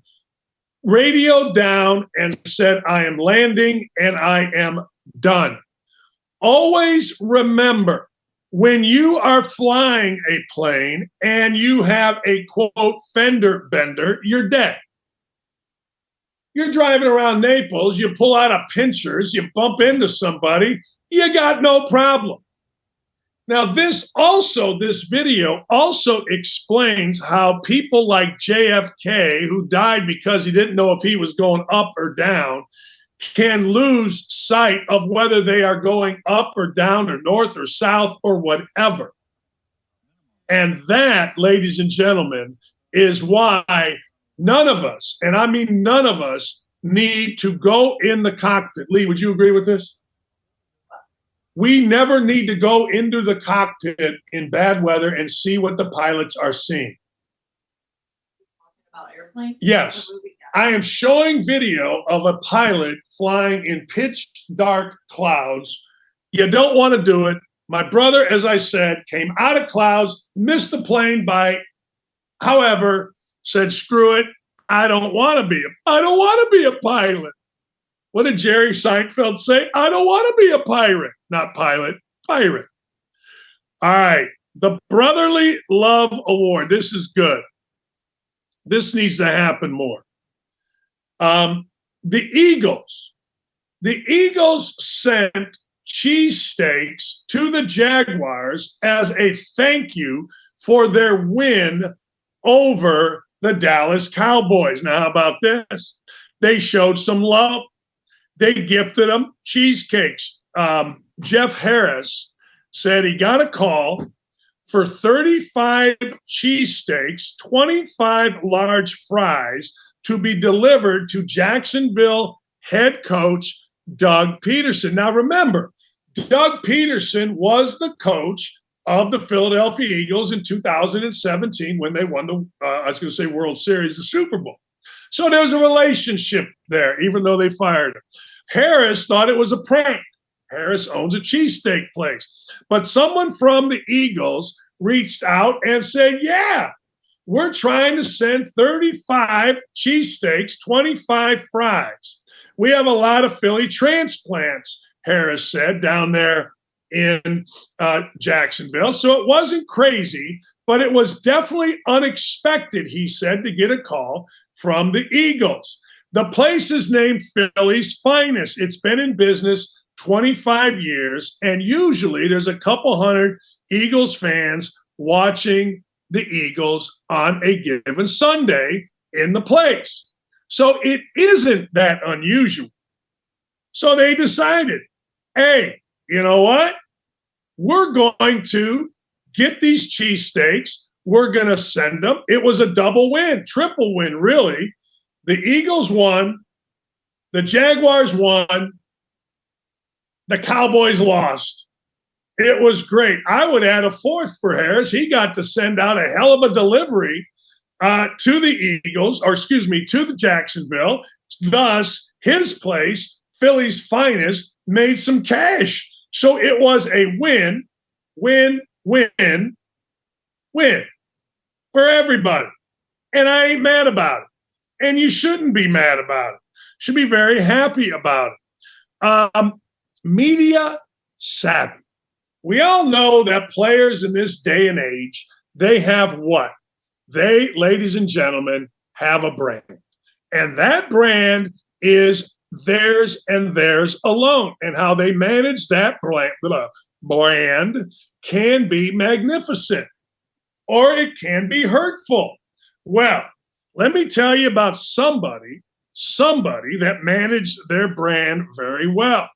radioed down and said, I am landing and I am done. Always remember, when you are flying a plane and you have a, quote, fender bender, you're dead. You're driving around Naples, you pull out a pinchers, you bump into somebody, you got no problem. Now, this video also explains how people like JFK, who died because he didn't know if he was going up or down, can lose sight of whether they are going up or down or north or south or whatever. And that, ladies and gentlemen, is why none of us, and I mean none of us, need to go in the cockpit. Lee, would you agree with this? We never need to go into the cockpit in bad weather and see what the pilots are seeing. About airplane? Yes. I am showing video of a pilot flying in pitch dark clouds. You don't want to do it. My brother, as I said, came out of clouds, missed the plane by, however, said, screw it. I don't want to be a pilot. What did Jerry Seinfeld say? I don't want to be a pirate. Not pilot, pirate. All right. The Brotherly Love Award. This is good. This needs to happen more. The Eagles sent cheesesteaks to the Jaguars as a thank you for their win over the Dallas Cowboys. Now, how about this? They showed some love. They gifted them cheesecakes. Jeff Harris said he got a call for 35 cheesesteaks, 25 large fries, to be delivered to Jacksonville head coach Doug Peterson. Now, remember, Doug Peterson was the coach of the Philadelphia Eagles in 2017 when they won the, World Series, the Super Bowl. So there's a relationship there, even though they fired him. Harris thought it was a prank. Harris owns a cheesesteak place. But someone from the Eagles reached out and said, yeah, we're trying to send 35 cheesesteaks, 25 fries. We have a lot of Philly transplants, Harris said, down there in Jacksonville. So it wasn't crazy, but it was definitely unexpected, he said, to get a call from the Eagles. The place is named Philly's Finest. It's been in business 25 years, and usually there's a couple hundred Eagles fans watching the Eagles on a given Sunday in the place. So it isn't that unusual. So they decided, hey, you know what? We're going to get these cheesesteaks. We're going to send them. It was a double win, triple win, really. The Eagles won. The Jaguars won. The Cowboys lost. It was great. I would add a fourth for Harris. He got to send out a hell of a delivery to the Eagles, to the Jacksonville. Thus, his place, Philly's Finest, made some cash. So it was a win, win, win, win for everybody. And I ain't mad about it. And you shouldn't be mad about it. Should be very happy about it. Media savvy. We all know that players in this day and age, they have what? They, ladies and gentlemen, have a brand. And that brand is theirs and theirs alone. And how they manage that brand can be magnificent or it can be hurtful. Well, let me tell you about somebody that managed their brand very well.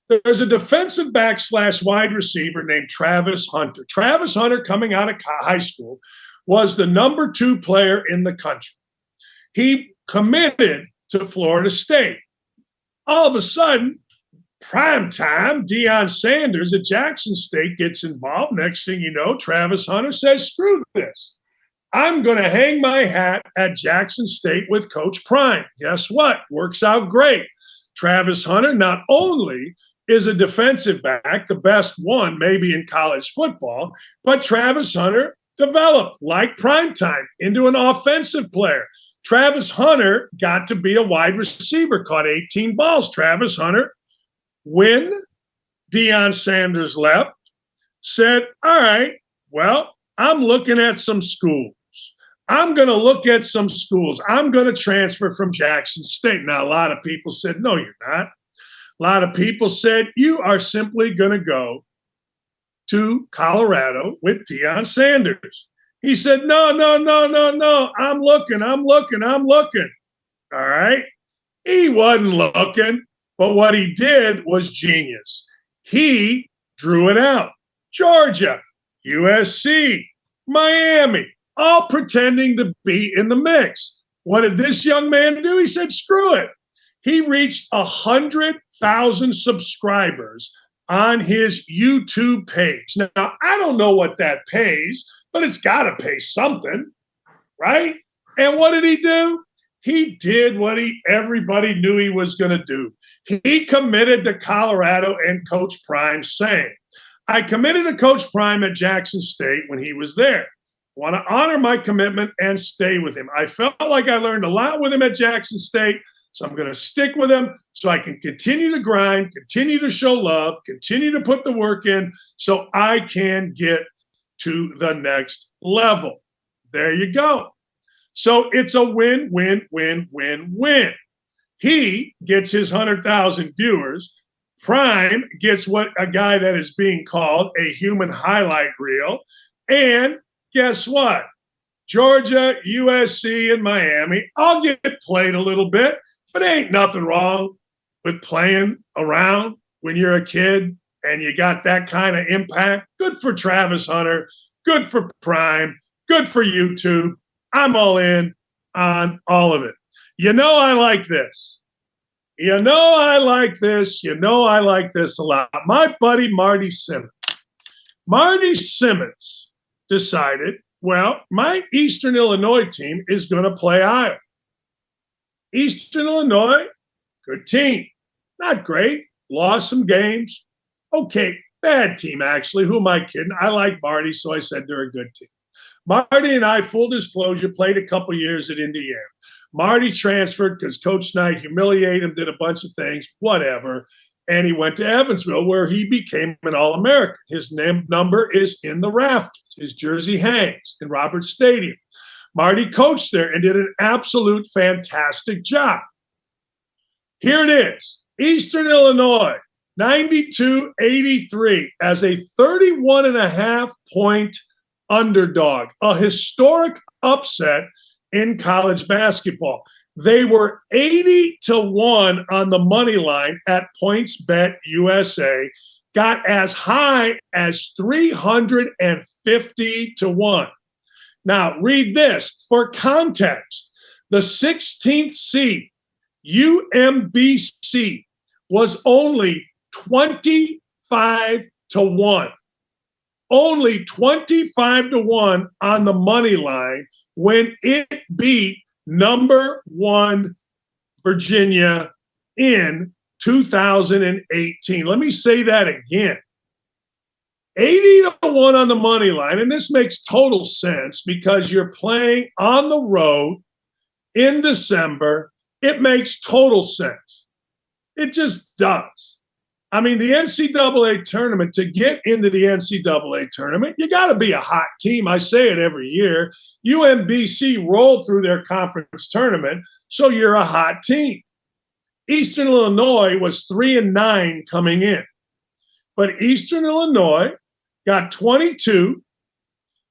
There's a defensive back / wide receiver named Travis Hunter. Travis Hunter, coming out of high school, was the number 2 player in the country. He committed to Florida State. All of a sudden, prime time, Deion Sanders at Jackson State gets involved. Next thing you know, Travis Hunter says, screw this. I'm going to hang my hat at Jackson State with Coach Prime. Guess what? Works out great. Travis Hunter not only is a defensive back, the best one maybe in college football, but Travis Hunter developed, like primetime, into an offensive player. Travis Hunter got to be a wide receiver, caught 18 balls. Travis Hunter, when Deion Sanders left, said, all right, well, I'm looking at some schools. I'm going to look at some schools. I'm going to transfer from Jackson State. Now, a lot of people said, no, you're not. A lot of people said, you are simply going to go to Colorado with Deion Sanders. He said, no. I'm looking. All right. He wasn't looking, but what he did was genius. He drew it out. Georgia, USC, Miami, all pretending to be in the mix. What did this young man do? He said, screw it. He reached 100,000 subscribers on his YouTube page. Now, I don't know what that pays, but it's got to pay something, right? And what did he do? He did what everybody knew he was going to do. He committed to Colorado and Coach Prime, saying, I committed to Coach Prime at Jackson State when he was there. I want to honor my commitment and stay with him. I felt like I learned a lot with him at Jackson State, so I'm going to stick with him so I can continue to grind, continue to show love, continue to put the work in so I can get to the next level. There you go. So it's a win, win, win, win, win. He gets his 100,000 viewers. Prime gets what a guy that is being called a human highlight reel. And guess what? Georgia, USC, and Miami all get played a little bit, but ain't nothing wrong with playing around when you're a kid and you got that kind of impact. Good for Travis Hunter. Good for Prime. Good for YouTube. I'm all in on all of it. You know I like this. You know I like this. You know I like this a lot. My buddy Marty Simmons. Marty Simmons decided, well, my Eastern Illinois team is going to play Iowa. Eastern Illinois, good team. Not great. Lost some games. Okay, bad team, actually. Who am I kidding? I like Marty, so I said they're a good team. Marty and I, full disclosure, played a couple years at Indiana. Marty transferred because Coach Knight humiliated him, did a bunch of things, whatever, and he went to Evansville where he became an All-American. His number is in the rafters. His jersey hangs in Roberts Stadium. Marty coached there and did an absolute fantastic job. Here it is. Eastern Illinois, 92-83 as a 31.5-point underdog, a historic upset in college basketball. They were 80-1 on the money line at PointsBet USA, got as high as 350-1. Now, read this for context. The 16th seed, UMBC, was only 25-1. Only 25-1 on the money line when it beat number 1 Virginia in 2018. Let me say that again. 80-1 on the money line. And this makes total sense because you're playing on the road in December. It makes total sense. It just does. I mean, the NCAA tournament, to get into the NCAA tournament, you got to be a hot team. I say it every year. UMBC rolled through their conference tournament, so you're a hot team. Eastern Illinois was 3-9 coming in. But Eastern Illinois got 22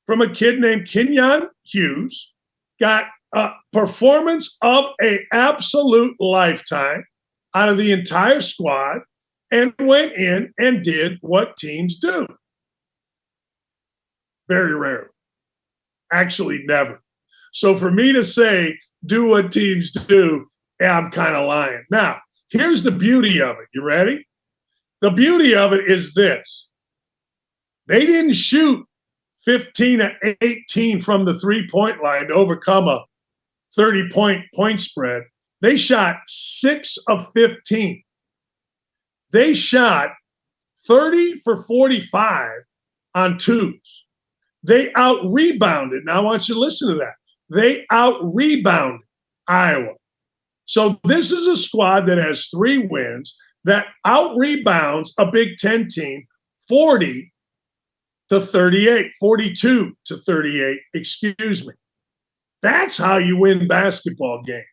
from a kid named Kenyon Hughes, got a performance of an absolute lifetime out of the entire squad, and went in and did what teams do. Very rarely. Actually, never. So for me to say, do what teams do, I'm kind of lying. Now, here's the beauty of it. You ready? The beauty of it is this. They didn't shoot 15-18 from the three-point line to overcome a 30-point spread. They shot 6 of 15. They shot 30 for 45 on twos. They out-rebounded. Now, I want you to listen to that. They out-rebounded Iowa. So this is a squad that has 3 wins that out-rebounds a Big Ten team 40-38, 42-38, excuse me. That's how you win basketball games.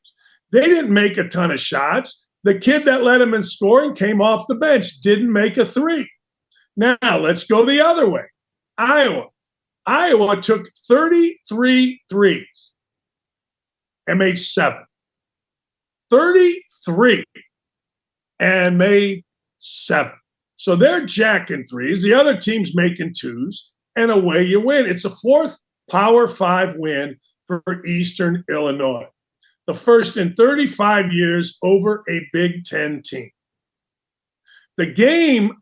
They didn't make a ton of shots. The kid that led him in scoring came off the bench, didn't make a 3. Now, let's go the other way. Iowa. Iowa took 33 threes and made 7. 33 and made 7. So they're jacking threes. The other team's making 2s, and away you win. It's a 4th Power 5 win for Eastern Illinois. The first in 35 years over a Big Ten team. The game,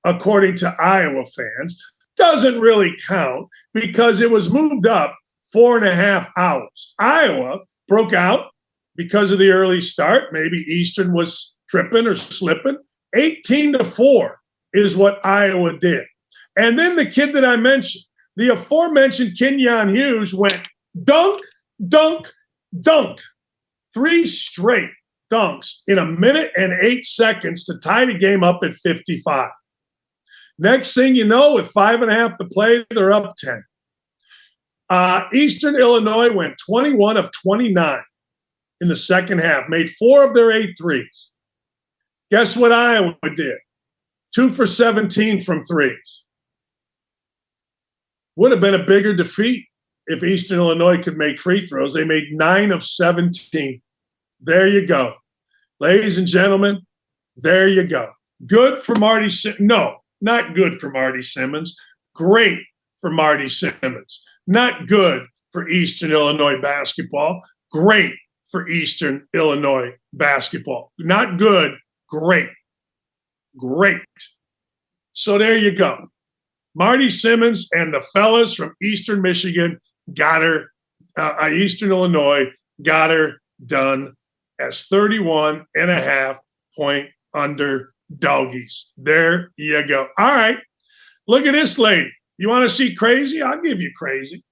according to Iowa fans, doesn't really count because it was moved up 4.5 hours. Iowa broke out because of the early start. Maybe Eastern was tripping or slipping. 18-4 is what Iowa did. And then the kid that I mentioned, the aforementioned Kenyon Hughes, went dunk, dunk, dunk. 3 straight dunks in 1 minute and 8 seconds to tie the game up at 55. Next thing you know, with 5.5 to play, they're up 10. Eastern Illinois went 21 of 29 in the second half, made 4 of their 8 threes. Guess what Iowa did? 2 for 17 from threes. Would have been a bigger defeat if Eastern Illinois could make free throws. They made 9 of 17. There you go. Ladies and gentlemen, there you go. Good for Marty Simmons. No, not good for Marty Simmons. Great for Marty Simmons. Not good for Eastern Illinois basketball. Great for Eastern Illinois basketball. Not good, great. Great. So there you go. Marty Simmons and the fellas from Eastern Michigan got her, Eastern Illinois got her done as 31.5-point underdoggies. There you go. All right. Look at this lady. You want to see crazy? I'll give you crazy.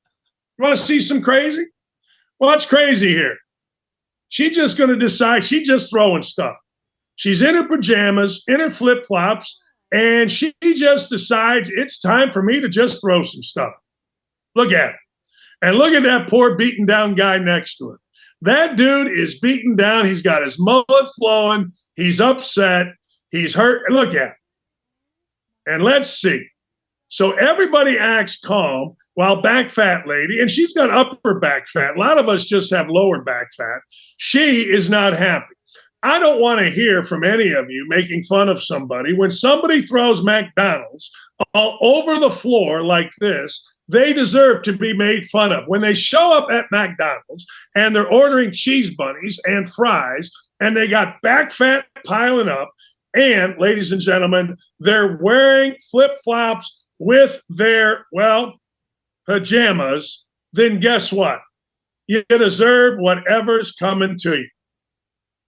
You want to see some crazy? What's crazy here? She's just going to decide. She's just throwing stuff. She's in her pajamas, in her flip-flops, and she just decides it's time for me to just throw some stuff. Look at it. And look at that poor beaten down guy next to her. That dude is beaten down. He's got his mullet flowing. He's upset. He's hurt. Look at it. And let's see. So everybody acts calm while back fat lady, and she's got upper back fat. A lot of us just have lower back fat. She is not happy. I don't want to hear from any of you making fun of somebody. When somebody throws McDonald's all over the floor like this, they deserve to be made fun of. When they show up at McDonald's and they're ordering cheese bunnies and fries, and they got back fat piling up, and, ladies and gentlemen, they're wearing flip-flops with their, well, pajamas, then guess what? You deserve whatever's coming to you.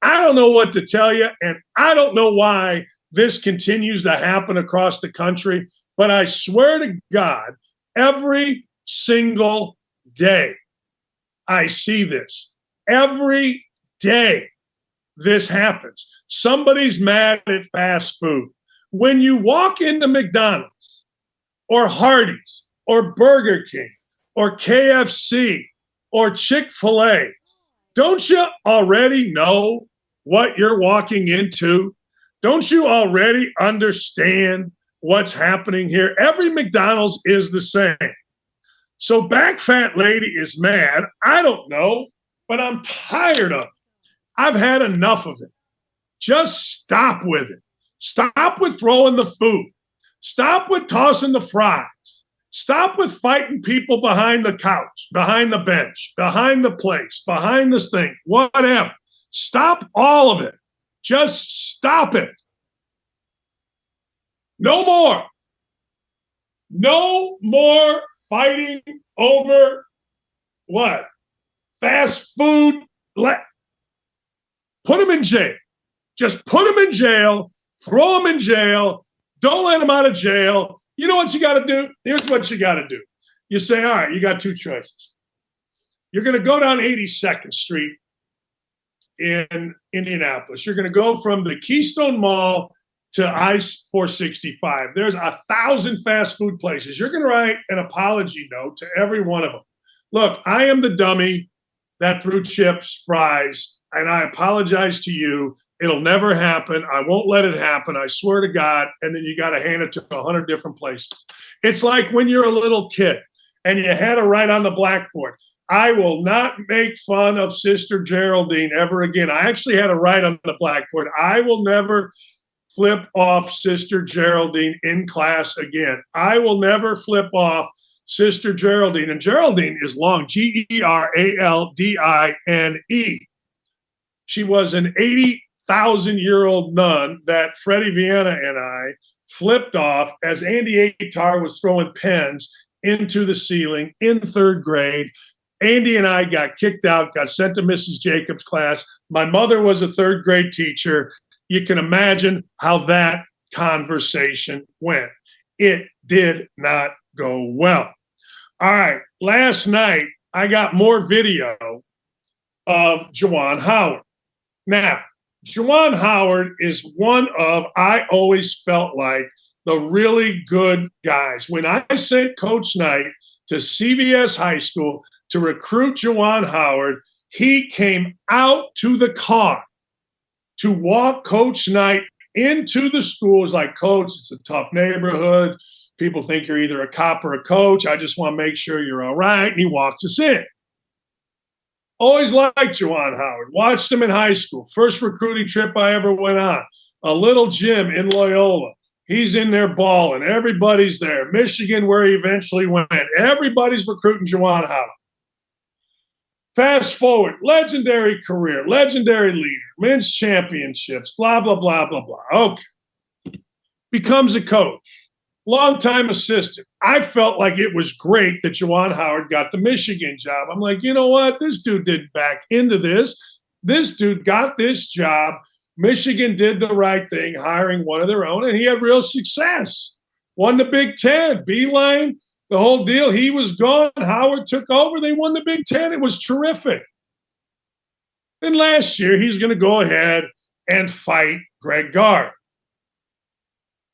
I don't know what to tell you, and I don't know why this continues to happen across the country. But I swear to God, every single day I see this. Every day this happens. Somebody's mad at fast food. When you walk into McDonald's or Hardee's or Burger King or KFC or Chick-fil-A, don't you already know what you're walking into? Don't you already understand what's happening here? Every McDonald's is the same. So back fat lady is mad. I don't know, but I'm tired of it. I've had enough of it. Just stop with it. Stop with throwing the food. Stop with tossing the fries. Stop with fighting people behind the couch, behind the bench, behind the place, behind this thing, whatever. Stop all of it. Just stop it. No more. No more fighting over what? Fast food. Put them in jail. Just put them in jail. Throw them in jail. Don't let them out of jail. You know what you got to do? Here's what you got to do. You say, all right, you got two choices. You're going to go down 82nd Street in Indianapolis. You're going to go from the Keystone Mall to I-465. There's 1,000 fast food places. You're going to write an apology note to every one of them. Look, I am the dummy that threw chips, fries, and I apologize to you. It'll never happen. I won't let it happen. I swear to God. And then you got to hand it to 100 different places. It's like when you're a little kid and you had to write on the blackboard, I will not make fun of Sister Geraldine ever again. I actually had to write on the blackboard, I will never flip off Sister Geraldine in class again. I will never flip off Sister Geraldine. And Geraldine is long, Geraldine. She was an 80,000-year-old nun that Freddie Vienna and I flipped off as Andy Atar was throwing pens into the ceiling in third grade. Andy and I got kicked out, got sent to Mrs. Jacobs' class. My mother was a third grade teacher. You can imagine how that conversation went. It did not go well. All right, last night I got more video of Juwan Howard. Now, Juwan Howard is one of, I always felt like, the really good guys. When I sent Coach Knight to CVS High School to recruit Juwan Howard, he came out to the car to walk Coach Knight into the school. It's like, Coach, it's a tough neighborhood. People think you're either a cop or a coach. I just want to make sure you're all right. And he walks us in. Always liked Juwan Howard. Watched him in high school. First recruiting trip I ever went on. A little gym in Loyola. He's in there balling. Everybody's there. Michigan, where he eventually went. Everybody's recruiting Juwan Howard. Fast forward, legendary career, legendary leader, men's championships, blah, blah, blah, blah, blah. Okay. Becomes a coach. Longtime assistant. I felt like it was great that Juwan Howard got the Michigan job. I'm like, you know what? This dude didn't back into this. This dude got this job. Michigan did the right thing, hiring one of their own, and he had real success. Won the Big Ten, Beeline, the whole deal. He was gone. Howard took over. They won the Big Ten. It was terrific. Then last year, he's going to go ahead and fight Greg Gard.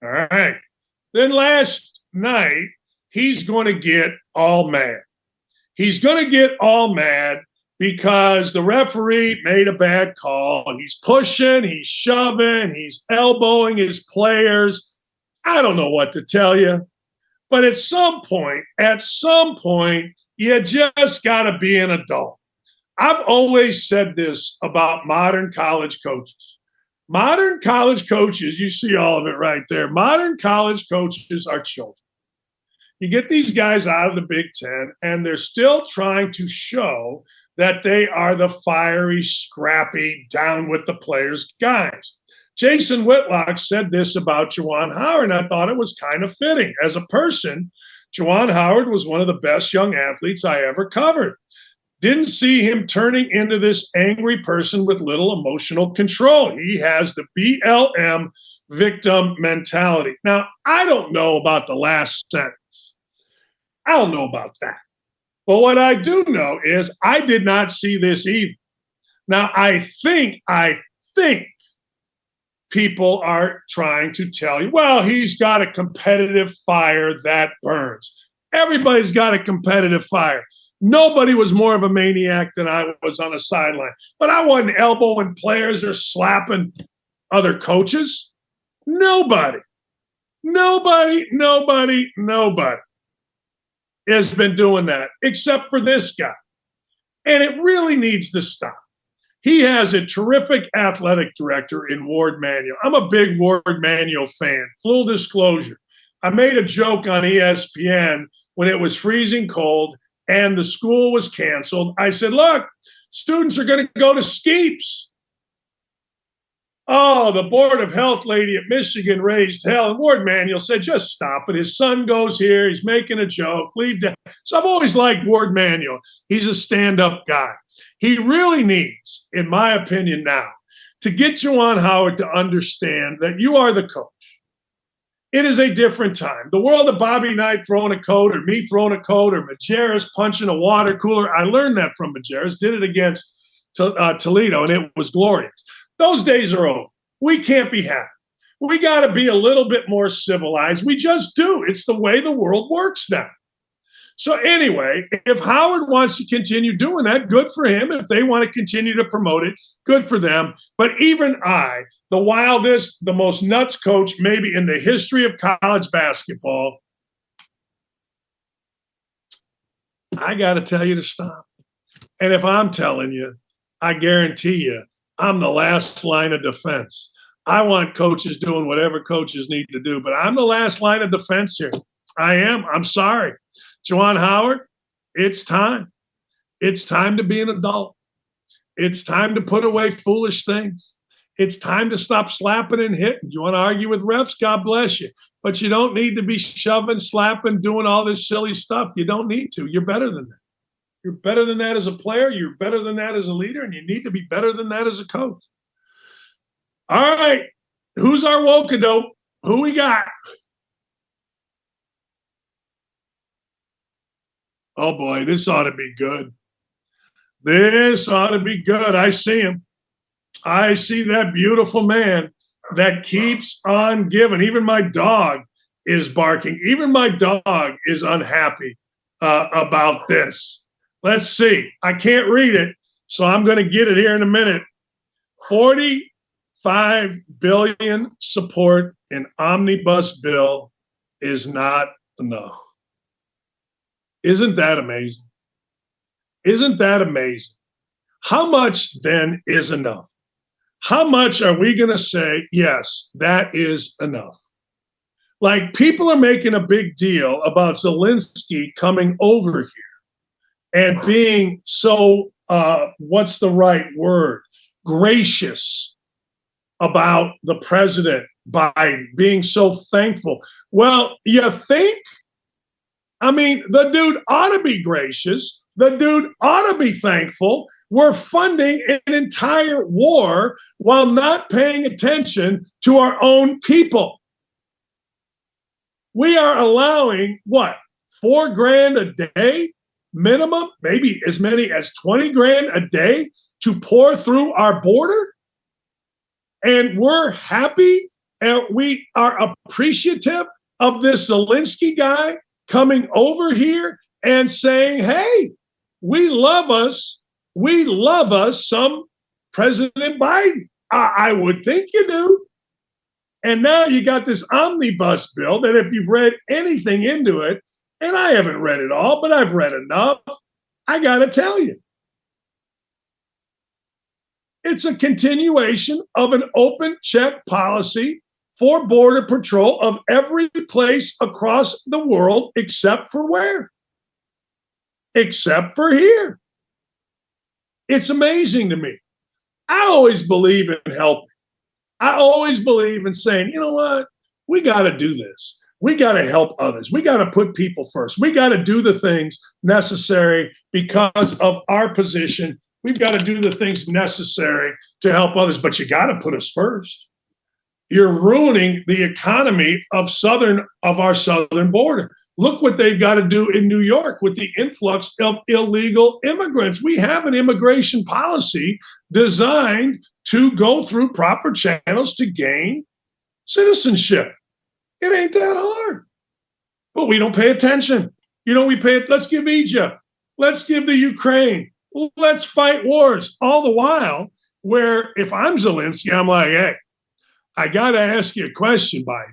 All right. Then last night, he's going to get all mad. He's going to get all mad because the referee made a bad call. He's pushing, he's shoving, he's elbowing his players. I don't know what to tell you. But at some point, you just got to be an adult. I've always said this about modern college coaches. Modern college coaches, you see all of it right there. Modern college coaches are children. You get these guys out of the Big Ten, and they're still trying to show that they are the fiery, scrappy, down with the players guys. Jason Whitlock said this about Juwan Howard, and I thought it was kind of fitting. As a person, Juwan Howard was one of the best young athletes I ever covered. Didn't see him turning into this angry person with little emotional control. He has the BLM victim mentality. Now, I don't know about the last sentence. I don't know about that. But what I do know is I did not see this either. Now, I think people are trying to tell you, well, he's got a competitive fire that burns. Everybody's got a competitive fire. Nobody was more of a maniac than I was on the sideline. But I wasn't elbowing players or slapping other coaches. Nobody has been doing that except for this guy. And it really needs to stop. He has a terrific athletic director in Ward Manuel. I'm a big Ward Manuel fan. Full disclosure. I made a joke on ESPN when it was freezing cold and the school was canceled. I said, look, students are going to go to Skeeps. Oh, the Board of Health lady at Michigan raised hell. And Ward Manuel said, just stop it. His son goes here. He's making a joke. Leave that. So I've always liked Ward Manuel. He's a stand-up guy. He really needs, in my opinion now, to get Juwan Howard to understand that you are the coach. It is a different time. The world of Bobby Knight throwing a coat or me throwing a coat or Majerus punching a water cooler. I learned that from Majerus, did it against Toledo, and it was glorious. Those days are over. We can't be happy. We got to be a little bit more civilized. We just do. It's the way the world works now. So anyway, if Howard wants to continue doing that, good for him. If they want to continue to promote it, good for them. But even I, the wildest, the most nuts coach maybe in the history of college basketball, I got to tell you to stop. And if I'm telling you, I guarantee you, I'm the last line of defense. I want coaches doing whatever coaches need to do, but I'm the last line of defense here. I am. I'm sorry. Juwan Howard, it's time. It's time to be an adult. It's time to put away foolish things. It's time to stop slapping and hitting. You want to argue with refs? God bless you. But you don't need to be shoving, slapping, doing all this silly stuff. You don't need to. You're better than that. You're better than that as a player. You're better than that as a leader. And you need to be better than that as a coach. All right. Who's our woke-a-dope? Who we got? Oh, boy, this ought to be good. This ought to be good. I see him. I see that beautiful man that keeps on giving. Even my dog is barking. Even my dog is unhappy about this. Let's see. I can't read it, so I'm going to get it here in a minute. 45 billion support in omnibus bill is not enough. Isn't that amazing? Isn't that amazing? How much then is enough? How much are we going to say, yes, that is enough? Like, people are making a big deal about Zelensky coming over here and being so, what's the right word? Gracious about the president Biden, being so thankful. Well, you think? I mean, the dude ought to be gracious. The dude ought to be thankful. We're funding an entire war while not paying attention to our own people. We are allowing, what, $4,000 a day minimum, maybe as many as $20,000 a day to pour through our border? And we're happy and we are appreciative of this Zelensky guy coming over here and saying, hey, we love us some President Biden. I would think you do. And now you got this omnibus bill that if you've read anything into it, and I haven't read it all, but I've read enough, I got to tell you, it's a continuation of an open check policy for Border Patrol of every place across the world except for where? Except for here. It's amazing to me. I always believe in helping. I always believe in saying, you know what? We got to do this. We got to help others. We got to put people first. We got to do the things necessary because of our position. We've got to do the things necessary to help others, but you got to put us first. You're ruining the economy of our southern border. Look what they've got to do in New York with the influx of illegal immigrants. We have an immigration policy designed to go through proper channels to gain citizenship. It ain't that hard. But we don't pay attention. Let's give Egypt. Let's give the Ukraine. Let's fight wars. All the while, where if I'm Zelensky, I'm like, hey, I got to ask you a question, Biden.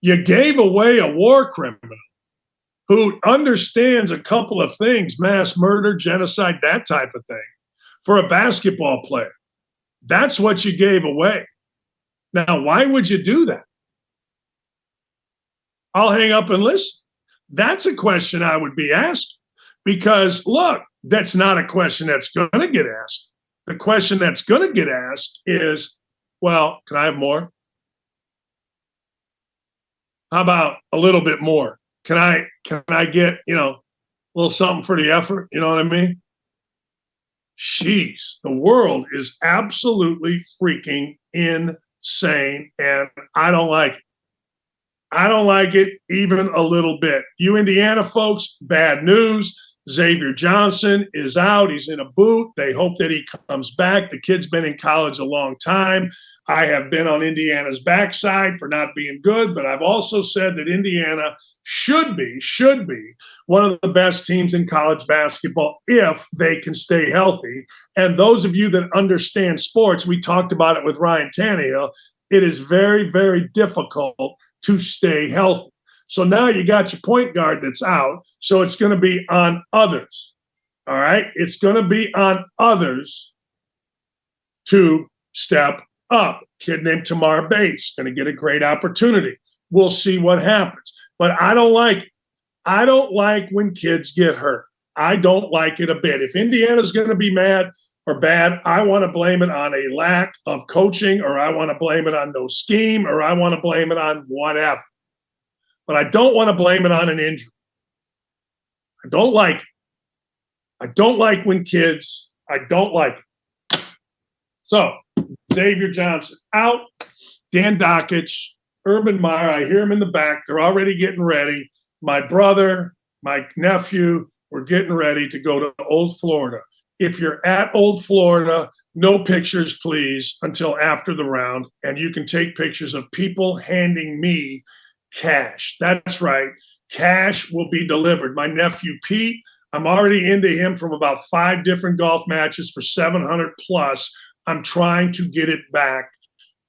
You gave away a war criminal who understands a couple of things, mass murder, genocide, that type of thing, for a basketball player. That's what you gave away. Now, why would you do that? I'll hang up and listen. That's a question I would be asked because, look, that's not a question that's going to get asked. The question that's going to get asked is, well, can I have more? How about a little bit more? Can I get, a little something for the effort? You know what I mean? Jeez, the world is absolutely freaking insane, and I don't like it. I don't like it even a little bit. You Indiana folks, bad news. Xavier Johnson is out. He's in a boot. They hope that he comes back. The kid's been in college a long time. I have been on Indiana's backside for not being good, but I've also said that Indiana should be one of the best teams in college basketball if they can stay healthy. And those of you that understand sports, we talked about it with Ryan Tannehill, it is very, very difficult to stay healthy. So now you got your point guard that's out, so it's going to be on others. All right? It's going to be on others to step up. Kid named Tamar Bates going to get a great opportunity. We'll see what happens. But I don't like it. I don't like when kids get hurt. I don't like it a bit. If Indiana's going to be mad or bad, I want to blame it on a lack of coaching, or I want to blame it on no scheme, or I want to blame it on whatever. But I don't want to blame it on an injury. I don't like it. I don't like when kids, I don't like it. So, Xavier Johnson out, Dan Dakich, Urban Meyer, I hear him in the back. They're already getting ready. My brother, my nephew, we're getting ready to go to Old Florida. If you're at Old Florida, no pictures, please, until after the round. And you can take pictures of people handing me cash. That's right. Cash will be delivered. My nephew, Pete, I'm already into him from about 5 different golf matches for 700 plus. I'm trying to get it back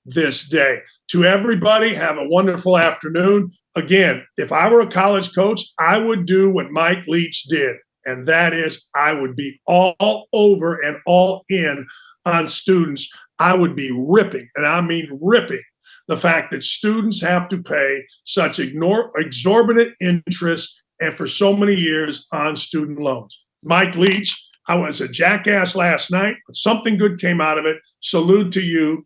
this day. To everybody, have a wonderful afternoon. Again, if I were a college coach, I would do what Mike Leach did. And that is, I would be all over and all in on students. I would be ripping, and I mean ripping, the fact that students have to pay such exorbitant interest and for so many years on student loans. Mike Leach, I was a jackass last night, but something good came out of it. Salute to you.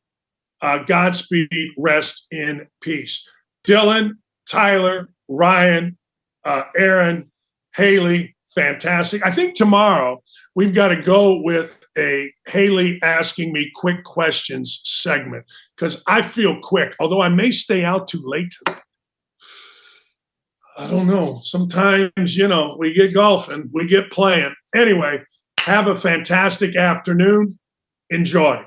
Godspeed, rest in peace. Dylan, Tyler, Ryan, Aaron, Haley, fantastic. I think tomorrow we've got to go with a Haley asking me quick questions segment because I feel quick, although I may stay out too late tonight. I don't know. Sometimes, we get golfing, we get playing. Anyway, have a fantastic afternoon. Enjoy.